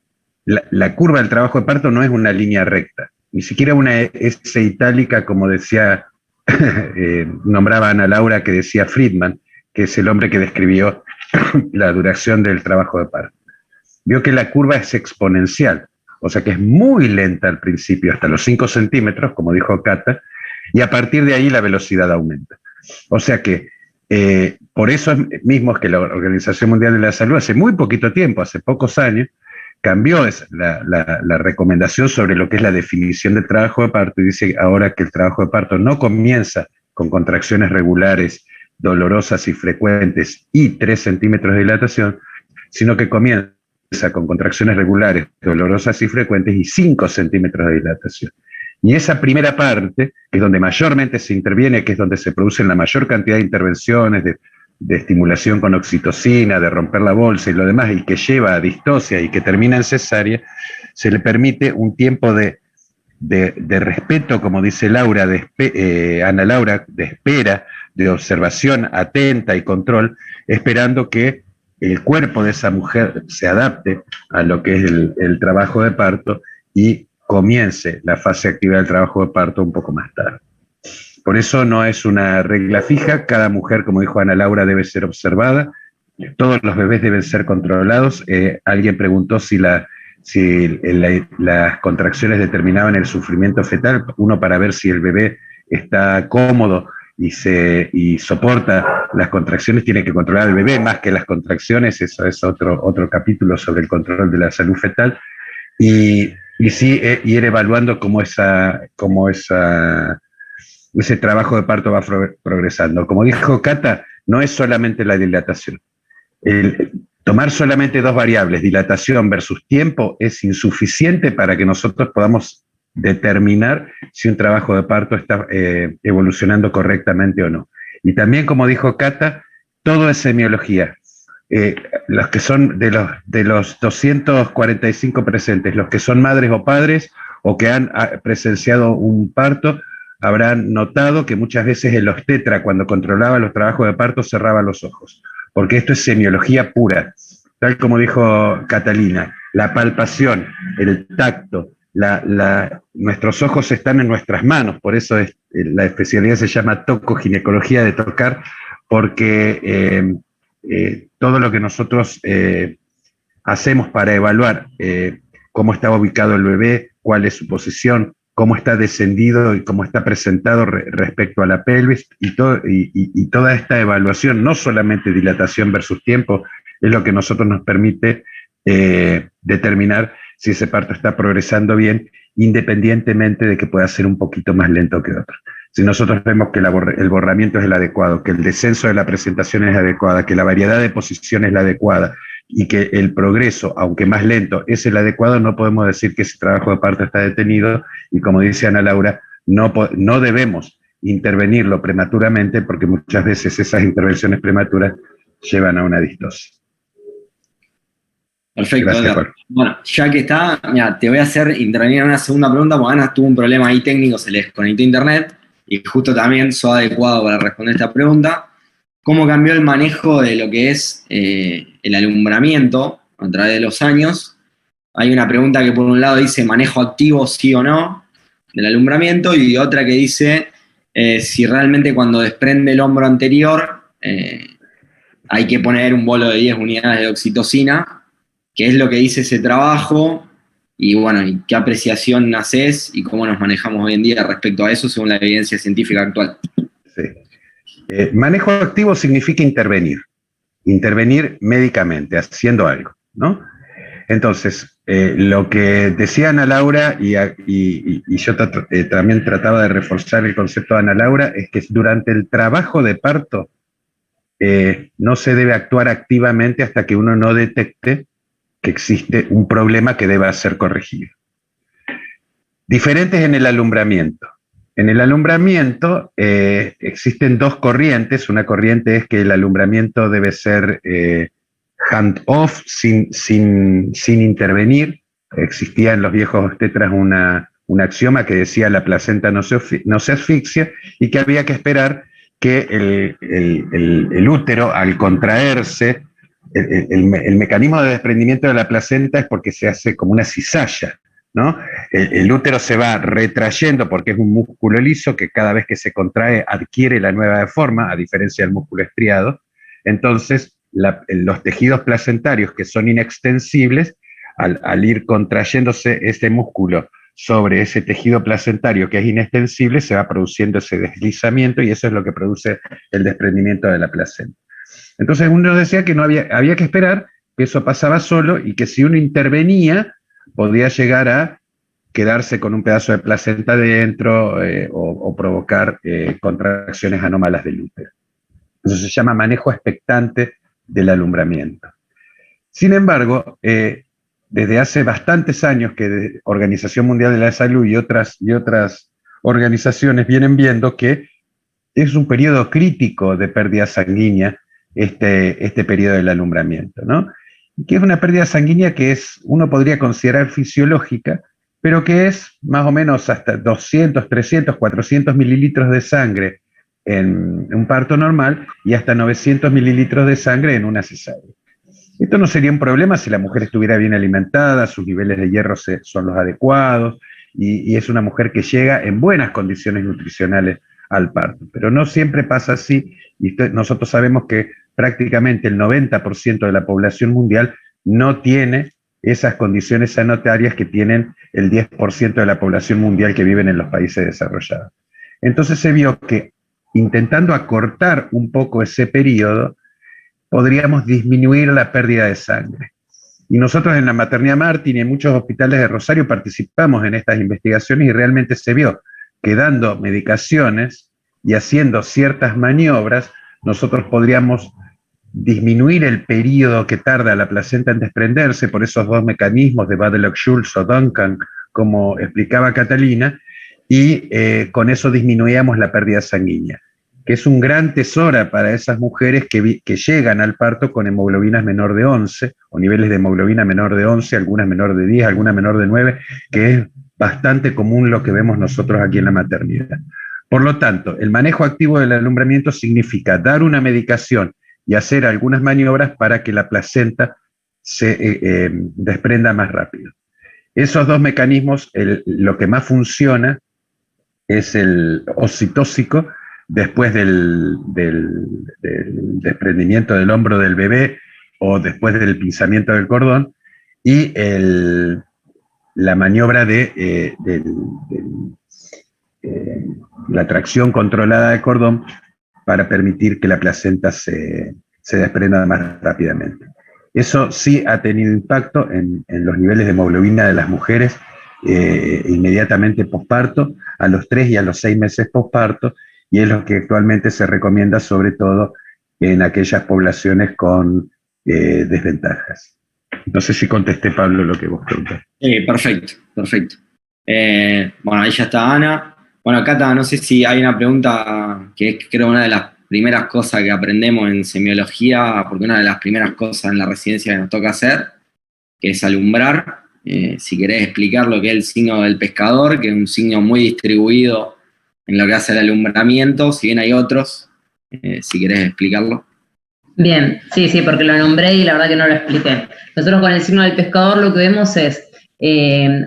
la curva del trabajo de parto no es una línea recta, ni siquiera una S itálica como decía, nombraba Ana Laura, que decía Friedman, que es el hombre que describió la duración del trabajo de parto. Vio que la curva es exponencial, o sea que es muy lenta al principio, hasta los 5 centímetros, como dijo Cata, y a partir de ahí la velocidad aumenta. O sea que por eso mismo es que la Organización Mundial de la Salud hace muy poquito tiempo, hace pocos años, cambió la recomendación sobre lo que es la definición del trabajo de parto y dice ahora que el trabajo de parto no comienza con contracciones regulares, dolorosas y frecuentes y 3 centímetros de dilatación, sino que comienza con contracciones regulares, dolorosas y frecuentes y 5 centímetros de dilatación. Y esa primera parte, que es donde mayormente se interviene, que es donde se producen la mayor cantidad de intervenciones, de estimulación con oxitocina, de romper la bolsa y lo demás, y que lleva a distocia y que termina en cesárea, se le permite un tiempo de respeto, como dice Laura, Ana Laura, de espera, de observación atenta y control, esperando que el cuerpo de esa mujer se adapte a lo que es el trabajo de parto y comience la fase activa del trabajo de parto un poco más tarde. Por eso no es una regla fija, cada mujer, como dijo Ana Laura, debe ser observada, todos los bebés deben ser controlados. Alguien preguntó si las contracciones determinaban el sufrimiento fetal, uno para ver si el bebé está cómodo y soporta las contracciones, tiene que controlar al bebé más que las contracciones, eso es otro capítulo sobre el control de la salud fetal, y ir evaluando cómo ese trabajo de parto va progresando. Como dijo Cata, no es solamente la dilatación. Tomar solamente 2 variables, dilatación versus tiempo, es insuficiente para que nosotros podamos determinar si un trabajo de parto está evolucionando correctamente o no. Y también, como dijo Cata, todo es semiología. Los que son de los 245 presentes, los que son madres o padres o que han presenciado un parto, habrán notado que muchas veces el obstetra, cuando controlaba los trabajos de parto, cerraba los ojos, porque esto es semiología pura, tal como dijo Catalina, la palpación, el tacto, nuestros ojos están en nuestras manos, por eso la especialidad se llama tocoginecología, de tocar, porque todo lo que nosotros hacemos para evaluar cómo está ubicado el bebé, cuál es su posición, cómo está descendido y cómo está presentado respecto a la pelvis, y toda esta evaluación, no solamente dilatación versus tiempo, es lo que nosotros nos permite determinar si ese parto está progresando bien, independientemente de que pueda ser un poquito más lento que otro. Si nosotros vemos que el borramiento es el adecuado, que el descenso de la presentación es adecuada, que la variedad de posición es la adecuada, y que el progreso, aunque más lento, es el adecuado, no podemos decir que ese trabajo de parto está detenido, y como dice Ana Laura, no debemos intervenirlo prematuramente, porque muchas veces esas intervenciones prematuras llevan a una distosia. Perfecto. Gracias, bueno, ya que está, mira, te voy a hacer intervenir en una segunda pregunta, porque Ana tuvo un problema ahí técnico, se le desconectó internet, y justo también soy adecuado para responder esta pregunta. ¿Cómo cambió el manejo de lo que es el alumbramiento a través de los años? Hay una pregunta que por un lado dice manejo activo sí o no del alumbramiento, y otra que dice si realmente cuando desprende el hombro anterior hay que poner un bolo de 10 unidades de oxitocina, qué es lo que dice ese trabajo, y bueno, y qué apreciación haces y cómo nos manejamos hoy en día respecto a eso según la evidencia científica actual. Sí. Manejo activo significa intervenir. intervenir médicamente, haciendo algo, ¿no? Entonces, lo que decía Ana Laura, y yo también trataba de reforzar el concepto de Ana Laura, es que durante el trabajo de parto no se debe actuar activamente hasta que uno no detecte que existe un problema que deba ser corregido. Diferentes en el alumbramiento. En el alumbramiento existen dos corrientes. Una corriente es que el alumbramiento debe ser hand-off, sin intervenir. Existía en los viejos obstetras un axioma que decía la placenta no se asfixia, y que había que esperar que el útero, al contraerse, el mecanismo de desprendimiento de la placenta es porque se hace como una cizalla, ¿no? El útero se va retrayendo porque es un músculo liso que cada vez que se contrae adquiere la nueva forma, a diferencia del músculo estriado. Entonces, los tejidos placentarios que son inextensibles, al ir contrayéndose este músculo sobre ese tejido placentario que es inextensible, se va produciendo ese deslizamiento, y eso es lo que produce el desprendimiento de la placenta. Entonces uno decía que había que esperar, que eso pasaba solo, y que si uno intervenía podía llegar a quedarse con un pedazo de placenta dentro o provocar contracciones anómalas del útero. Eso se llama manejo expectante del alumbramiento. Sin embargo, desde hace bastantes años que la Organización Mundial de la Salud y otras organizaciones vienen viendo que es un periodo crítico de pérdida sanguínea este periodo del alumbramiento, ¿no? Que es una pérdida sanguínea que uno podría considerar fisiológica, pero que es más o menos hasta 200, 300, 400 mililitros de sangre en un parto normal y hasta 900 mililitros de sangre en una cesárea. Esto no sería un problema si la mujer estuviera bien alimentada, sus niveles de hierro son los adecuados, y es una mujer que llega en buenas condiciones nutricionales al parto. Pero no siempre pasa así, y nosotros sabemos que prácticamente el 90% de la población mundial no tiene esas condiciones sanitarias que tienen el 10% de la población mundial que viven en los países desarrollados. Entonces se vio que, intentando acortar un poco ese periodo, podríamos disminuir la pérdida de sangre. Y nosotros en la Maternidad Martín y en muchos hospitales de Rosario participamos en estas investigaciones, y realmente se vio que dando medicaciones y haciendo ciertas maniobras, nosotros podríamos disminuir el periodo que tarda la placenta en desprenderse por esos dos mecanismos de Baddelock-Schultz o Duncan, como explicaba Catalina, y con eso disminuíamos la pérdida sanguínea, que es un gran tesoro para esas mujeres que llegan al parto con hemoglobinas menor de 11, o niveles de hemoglobina menor de 11, algunas menor de 10, algunas menor de 9, que es bastante común lo que vemos nosotros aquí en la maternidad. Por lo tanto, el manejo activo del alumbramiento significa dar una medicación y hacer algunas maniobras para que la placenta se desprenda más rápido. Esos dos mecanismos, lo que más funciona es el oxitóxico, después del desprendimiento del hombro del bebé o después del pinzamiento del cordón, y la maniobra de la tracción controlada del cordón para permitir que la placenta se desprenda más rápidamente. Eso sí ha tenido impacto en los niveles de hemoglobina de las mujeres inmediatamente posparto, a los 3 y a los 6 meses posparto, y es lo que actualmente se recomienda sobre todo en aquellas poblaciones con desventajas. No sé si contesté, Pablo, lo que vos preguntaste. Perfecto. Bueno, ahí ya está Ana. Bueno, Cata, no sé si hay una pregunta que es, creo, una de las primeras cosas que aprendemos en semiología, porque una de las primeras cosas en la residencia que nos toca hacer, que es alumbrar. Si querés explicar lo que es el signo del pescador, que es un signo muy distribuido en lo que hace el alumbramiento, si bien hay otros, si querés explicarlo. Bien, sí, porque lo nombré y la verdad que no lo expliqué. Nosotros con el signo del pescador lo que vemos es,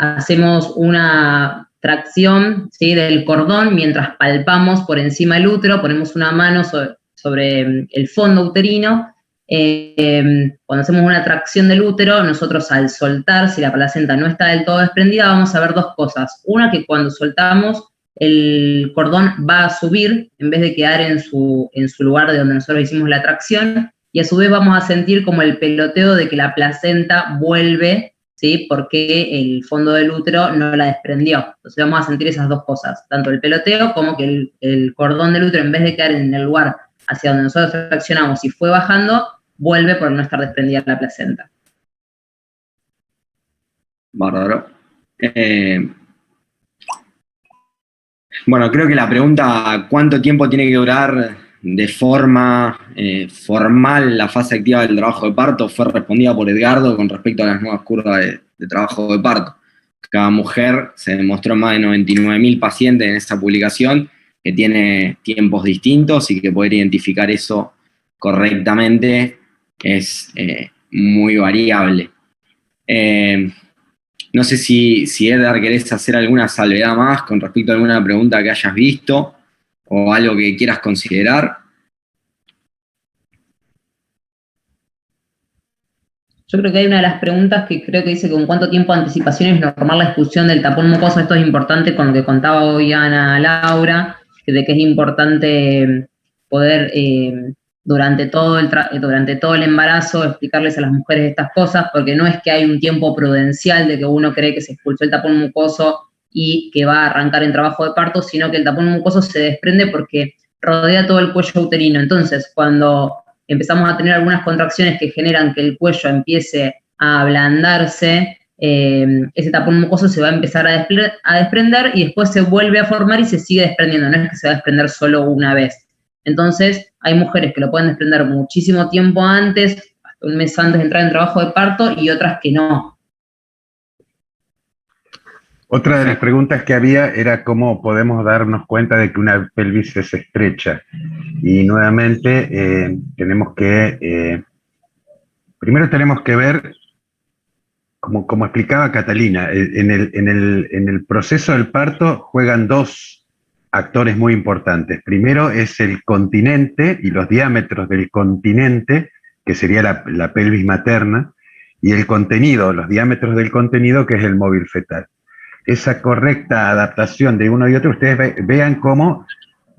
hacemos una tracción, ¿sí?, del cordón mientras palpamos por encima del útero, ponemos una mano sobre el fondo uterino. Cuando hacemos una tracción del útero, nosotros al soltar, si la placenta no está del todo desprendida, vamos a ver dos cosas. Una, que cuando soltamos, el cordón va a subir en vez de quedar en su lugar de donde nosotros hicimos la tracción, y a su vez vamos a sentir como el peloteo de que la placenta vuelve, ¿sí? Porque el fondo del útero no la desprendió. Entonces vamos a sentir esas dos cosas, tanto el peloteo como que el cordón del útero, en vez de quedar en el lugar hacia donde nosotros fraccionamos y fue bajando, vuelve por no estar desprendida la placenta. Bárbaro. Bueno, creo que la pregunta ¿cuánto tiempo tiene que durar de forma formal la fase activa del trabajo de parto? Fue respondida por Edgardo con respecto a las nuevas curvas de trabajo de parto. Cada mujer, se demostró más de 99.000 pacientes en esa publicación, que tiene tiempos distintos y que poder identificar eso correctamente es muy variable. No sé si Edgar, querés hacer alguna salvedad más con respecto a alguna pregunta que hayas visto o algo que quieras considerar. Yo creo que hay una de las preguntas que creo que dice con cuánto tiempo de anticipación es normal la expulsión del tapón mucoso. Esto es importante con lo que contaba hoy Ana Laura, de que es importante poder durante todo el embarazo explicarles a las mujeres estas cosas, porque no es que hay un tiempo prudencial de que uno cree que se expulsó el tapón mucoso y que va a arrancar en trabajo de parto, sino que el tapón mucoso se desprende porque rodea todo el cuello uterino. Entonces, cuando empezamos a tener algunas contracciones que generan que el cuello empiece a ablandarse, ese tapón mucoso se va a empezar a desprender y después se vuelve a formar y se sigue desprendiendo, no es que se va a desprender solo una vez. Entonces, hay mujeres que lo pueden desprender muchísimo tiempo antes, hasta un mes antes de entrar en trabajo de parto, y otras que no. Otra de las preguntas que había era cómo podemos darnos cuenta de que una pelvis es estrecha. Y nuevamente primero tenemos que ver, como explicaba Catalina, en el proceso del parto juegan dos actores muy importantes. Primero es el continente y los diámetros del continente, que sería la pelvis materna, y el contenido, los diámetros del contenido, que es el móvil fetal. Esa correcta adaptación de uno y otro, ustedes vean cómo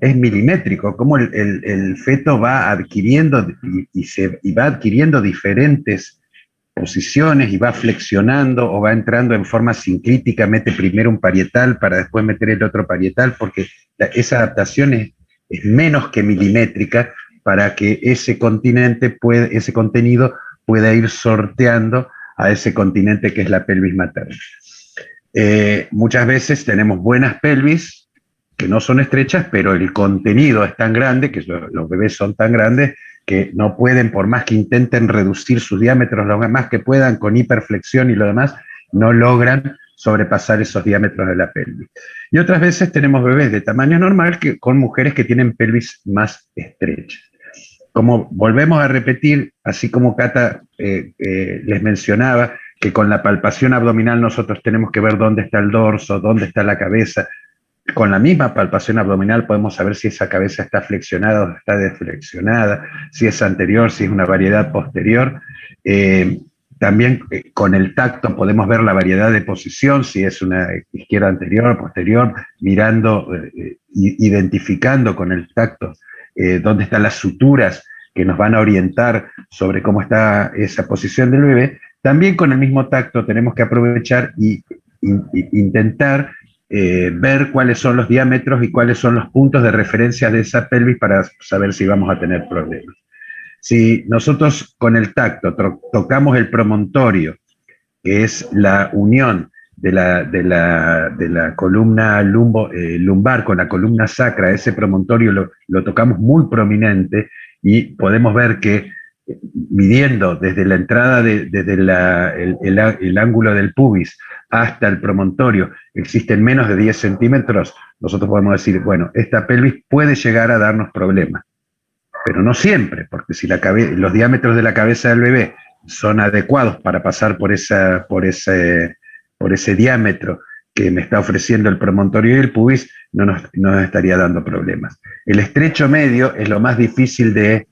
es milimétrico, cómo el feto va adquiriendo y va adquiriendo diferentes posiciones y va flexionando o va entrando en forma sinclítica, mete primero un parietal para después meter el otro parietal, porque esa adaptación es menos que milimétrica para que ese contenido pueda ir sorteando a ese continente que es la pelvis materna. Muchas veces tenemos buenas pelvis que no son estrechas, pero el contenido es tan grande, que los bebés son tan grandes, que no pueden, por más que intenten reducir sus diámetros lo más que puedan con hiperflexión y lo demás, no logran sobrepasar esos diámetros de la pelvis. Y otras veces tenemos bebés de tamaño normal con mujeres que tienen pelvis más estrechas. Como volvemos a repetir, así como Cata les mencionaba, que con la palpación abdominal nosotros tenemos que ver dónde está el dorso, dónde está la cabeza. Con la misma palpación abdominal podemos saber si esa cabeza está flexionada o está desflexionada, si es anterior, si es una variedad posterior. También con el tacto podemos ver la variedad de posición, si es una izquierda anterior, posterior, mirando, identificando con el tacto dónde están las suturas que nos van a orientar sobre cómo está esa posición del bebé. También con el mismo tacto tenemos que aprovechar e intentar ver cuáles son los diámetros y cuáles son los puntos de referencia de esa pelvis para saber si vamos a tener problemas. Si nosotros con el tacto tocamos el promontorio, que es la unión de la columna lumbar con la columna sacra, ese promontorio lo tocamos muy prominente y podemos ver que midiendo desde la entrada, desde el ángulo del pubis hasta el promontorio, existen menos de 10 centímetros, nosotros podemos decir, bueno, esta pelvis puede llegar a darnos problemas. Pero no siempre, porque si los diámetros de la cabeza del bebé son adecuados para pasar por ese diámetro que me está ofreciendo el promontorio y el pubis, no nos estaría dando problemas. El estrecho medio es lo más difícil de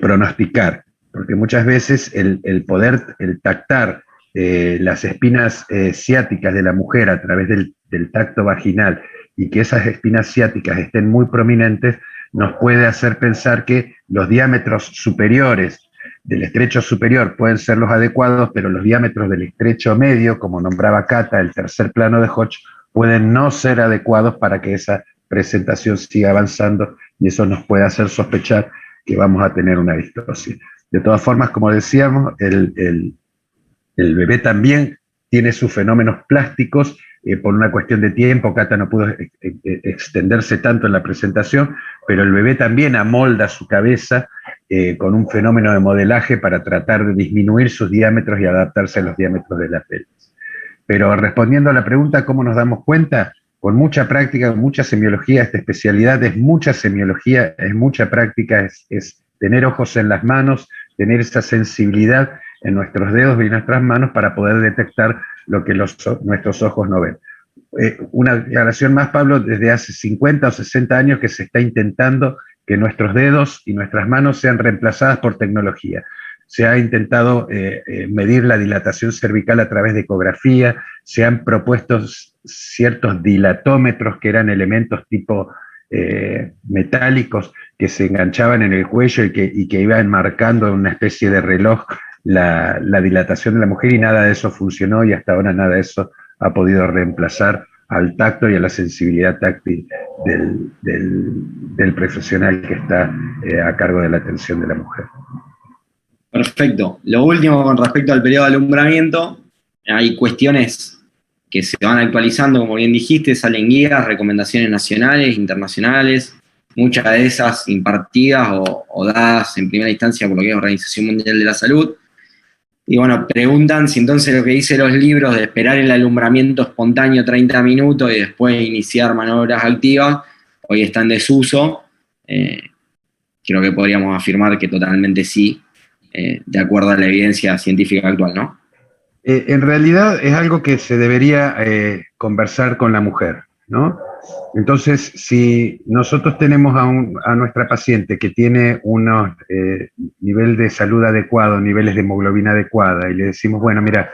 pronosticar, porque muchas veces el tactar las espinas ciáticas de la mujer a través del tacto vaginal y que esas espinas ciáticas estén muy prominentes, nos puede hacer pensar que los diámetros superiores del estrecho superior pueden ser los adecuados, pero los diámetros del estrecho medio, como nombraba Cata, el tercer plano de Hodge, pueden no ser adecuados para que esa presentación siga avanzando, y eso nos puede hacer sospechar que vamos a tener una distosia. De todas formas, como decíamos, el bebé también tiene sus fenómenos plásticos. Por una cuestión de tiempo, Cata no pudo extenderse tanto en la presentación, pero el bebé también amolda su cabeza con un fenómeno de modelaje para tratar de disminuir sus diámetros y adaptarse a los diámetros de la pelvis. Pero respondiendo a la pregunta, ¿cómo nos damos cuenta? Con mucha práctica, con mucha semiología. Esta especialidad es mucha semiología, es mucha práctica, es tener ojos en las manos, tener esa sensibilidad en nuestros dedos y nuestras manos para poder detectar lo que nuestros ojos no ven. Una aclaración más, Pablo, desde hace 50 o 60 años que se está intentando que nuestros dedos y nuestras manos sean reemplazadas por tecnología. Se ha intentado medir la dilatación cervical a través de ecografía, se han propuesto ciertos dilatómetros que eran elementos tipo metálicos que se enganchaban en el cuello y que iban marcando una especie de reloj la dilatación de la mujer, y nada de eso funcionó, y hasta ahora nada de eso ha podido reemplazar al tacto y a la sensibilidad táctil del profesional que está a cargo de la atención de la mujer. Perfecto. Lo último con respecto al periodo de alumbramiento, hay cuestiones que se van actualizando, como bien dijiste, salen guías, recomendaciones nacionales, internacionales, muchas de esas impartidas o dadas en primera instancia por lo que es la Organización Mundial de la Salud. Y bueno, preguntan si entonces lo que dicen los libros de esperar el alumbramiento espontáneo 30 minutos y después iniciar maniobras activas, hoy está en desuso. Creo que podríamos afirmar que totalmente sí, de acuerdo a la evidencia científica actual, ¿no? En realidad es algo que se debería conversar con la mujer, ¿no? Entonces, si nosotros tenemos a nuestra paciente que tiene unos nivel de salud adecuado, niveles de hemoglobina adecuada, y le decimos, bueno, mira,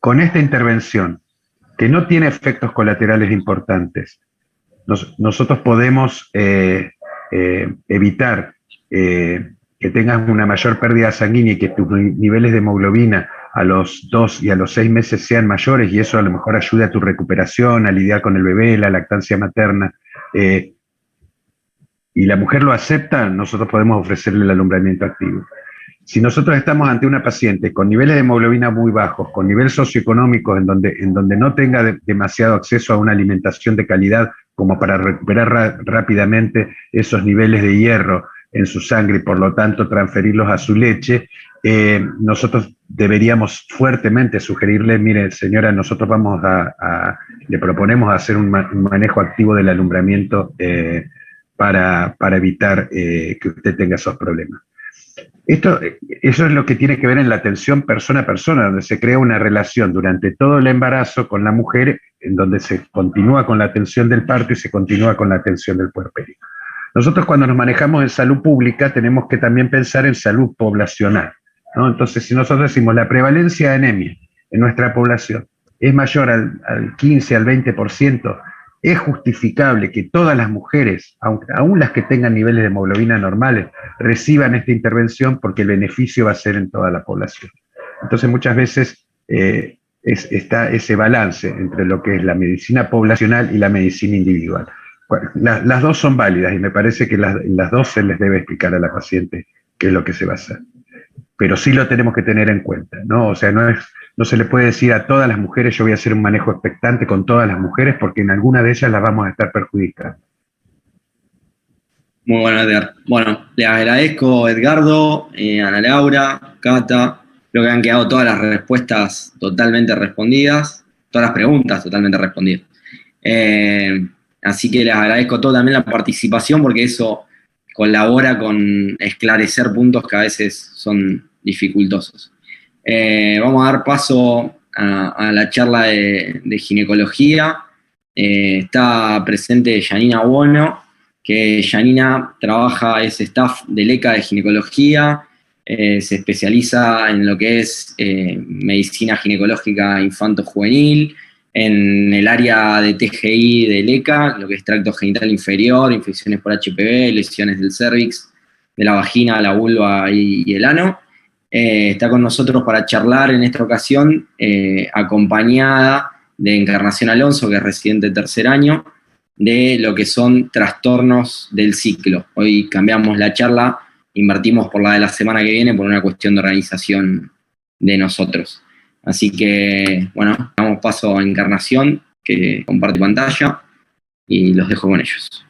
con esta intervención, que no tiene efectos colaterales importantes, nosotros podemos evitar que tengas una mayor pérdida sanguínea y que tus niveles de hemoglobina a los 2 y a los 6 meses sean mayores, y eso a lo mejor ayuda a tu recuperación, a lidiar con el bebé, la lactancia materna, y la mujer lo acepta, nosotros podemos ofrecerle el alumbramiento activo. Si nosotros estamos ante una paciente con niveles de hemoglobina muy bajos, con niveles socioeconómicos en donde no tenga demasiado acceso a una alimentación de calidad como para recuperar rápidamente esos niveles de hierro en su sangre y por lo tanto transferirlos a su leche, nosotros deberíamos fuertemente sugerirle, mire señora, nosotros le proponemos hacer un manejo activo del alumbramiento para evitar que usted tenga esos problemas. Eso es lo que tiene que ver en la atención persona a persona, donde se crea una relación durante todo el embarazo con la mujer, en donde se continúa con la atención del parto y se continúa con la atención del puerperio. Nosotros cuando nos manejamos en salud pública tenemos que también pensar en salud poblacional, ¿no? Entonces, si nosotros decimos la prevalencia de anemia en nuestra población es mayor al 15, al 20%, es justificable que todas las mujeres, aun las que tengan niveles de hemoglobina normales, reciban esta intervención porque el beneficio va a ser en toda la población. Entonces, muchas veces está ese balance entre lo que es la medicina poblacional y la medicina individual. Las dos son válidas y me parece que las dos se les debe explicar a la paciente qué es lo que se va a hacer. Pero sí lo tenemos que tener en cuenta, ¿no? O sea, no se le puede decir a todas las mujeres yo voy a hacer un manejo expectante con todas las mujeres porque en alguna de ellas las vamos a estar perjudicando. Muy bueno, Edgar. Bueno, les agradezco, Edgardo, Ana Laura, Cata. Creo que han quedado todas las respuestas totalmente respondidas, todas las preguntas totalmente respondidas. Así que les agradezco todo también la participación porque eso colabora con esclarecer puntos que a veces son dificultosos. Vamos a dar paso a la charla de ginecología. Está presente Janina Bono, que Janina es staff del ECA de ginecología, se especializa en lo que es medicina ginecológica infanto-juvenil, en el área de TGI del ECA, lo que es tracto genital inferior, infecciones por HPV, lesiones del cervix, de la vagina, la vulva y el ano. Está con nosotros para charlar en esta ocasión, acompañada de Encarnación Alonso, que es residente de tercer año, de lo que son trastornos del ciclo. Hoy cambiamos la charla, invertimos por la de la semana que viene por una cuestión de organización de nosotros. Así que, bueno, damos paso a Encarnación, que comparte pantalla, y los dejo con ellos.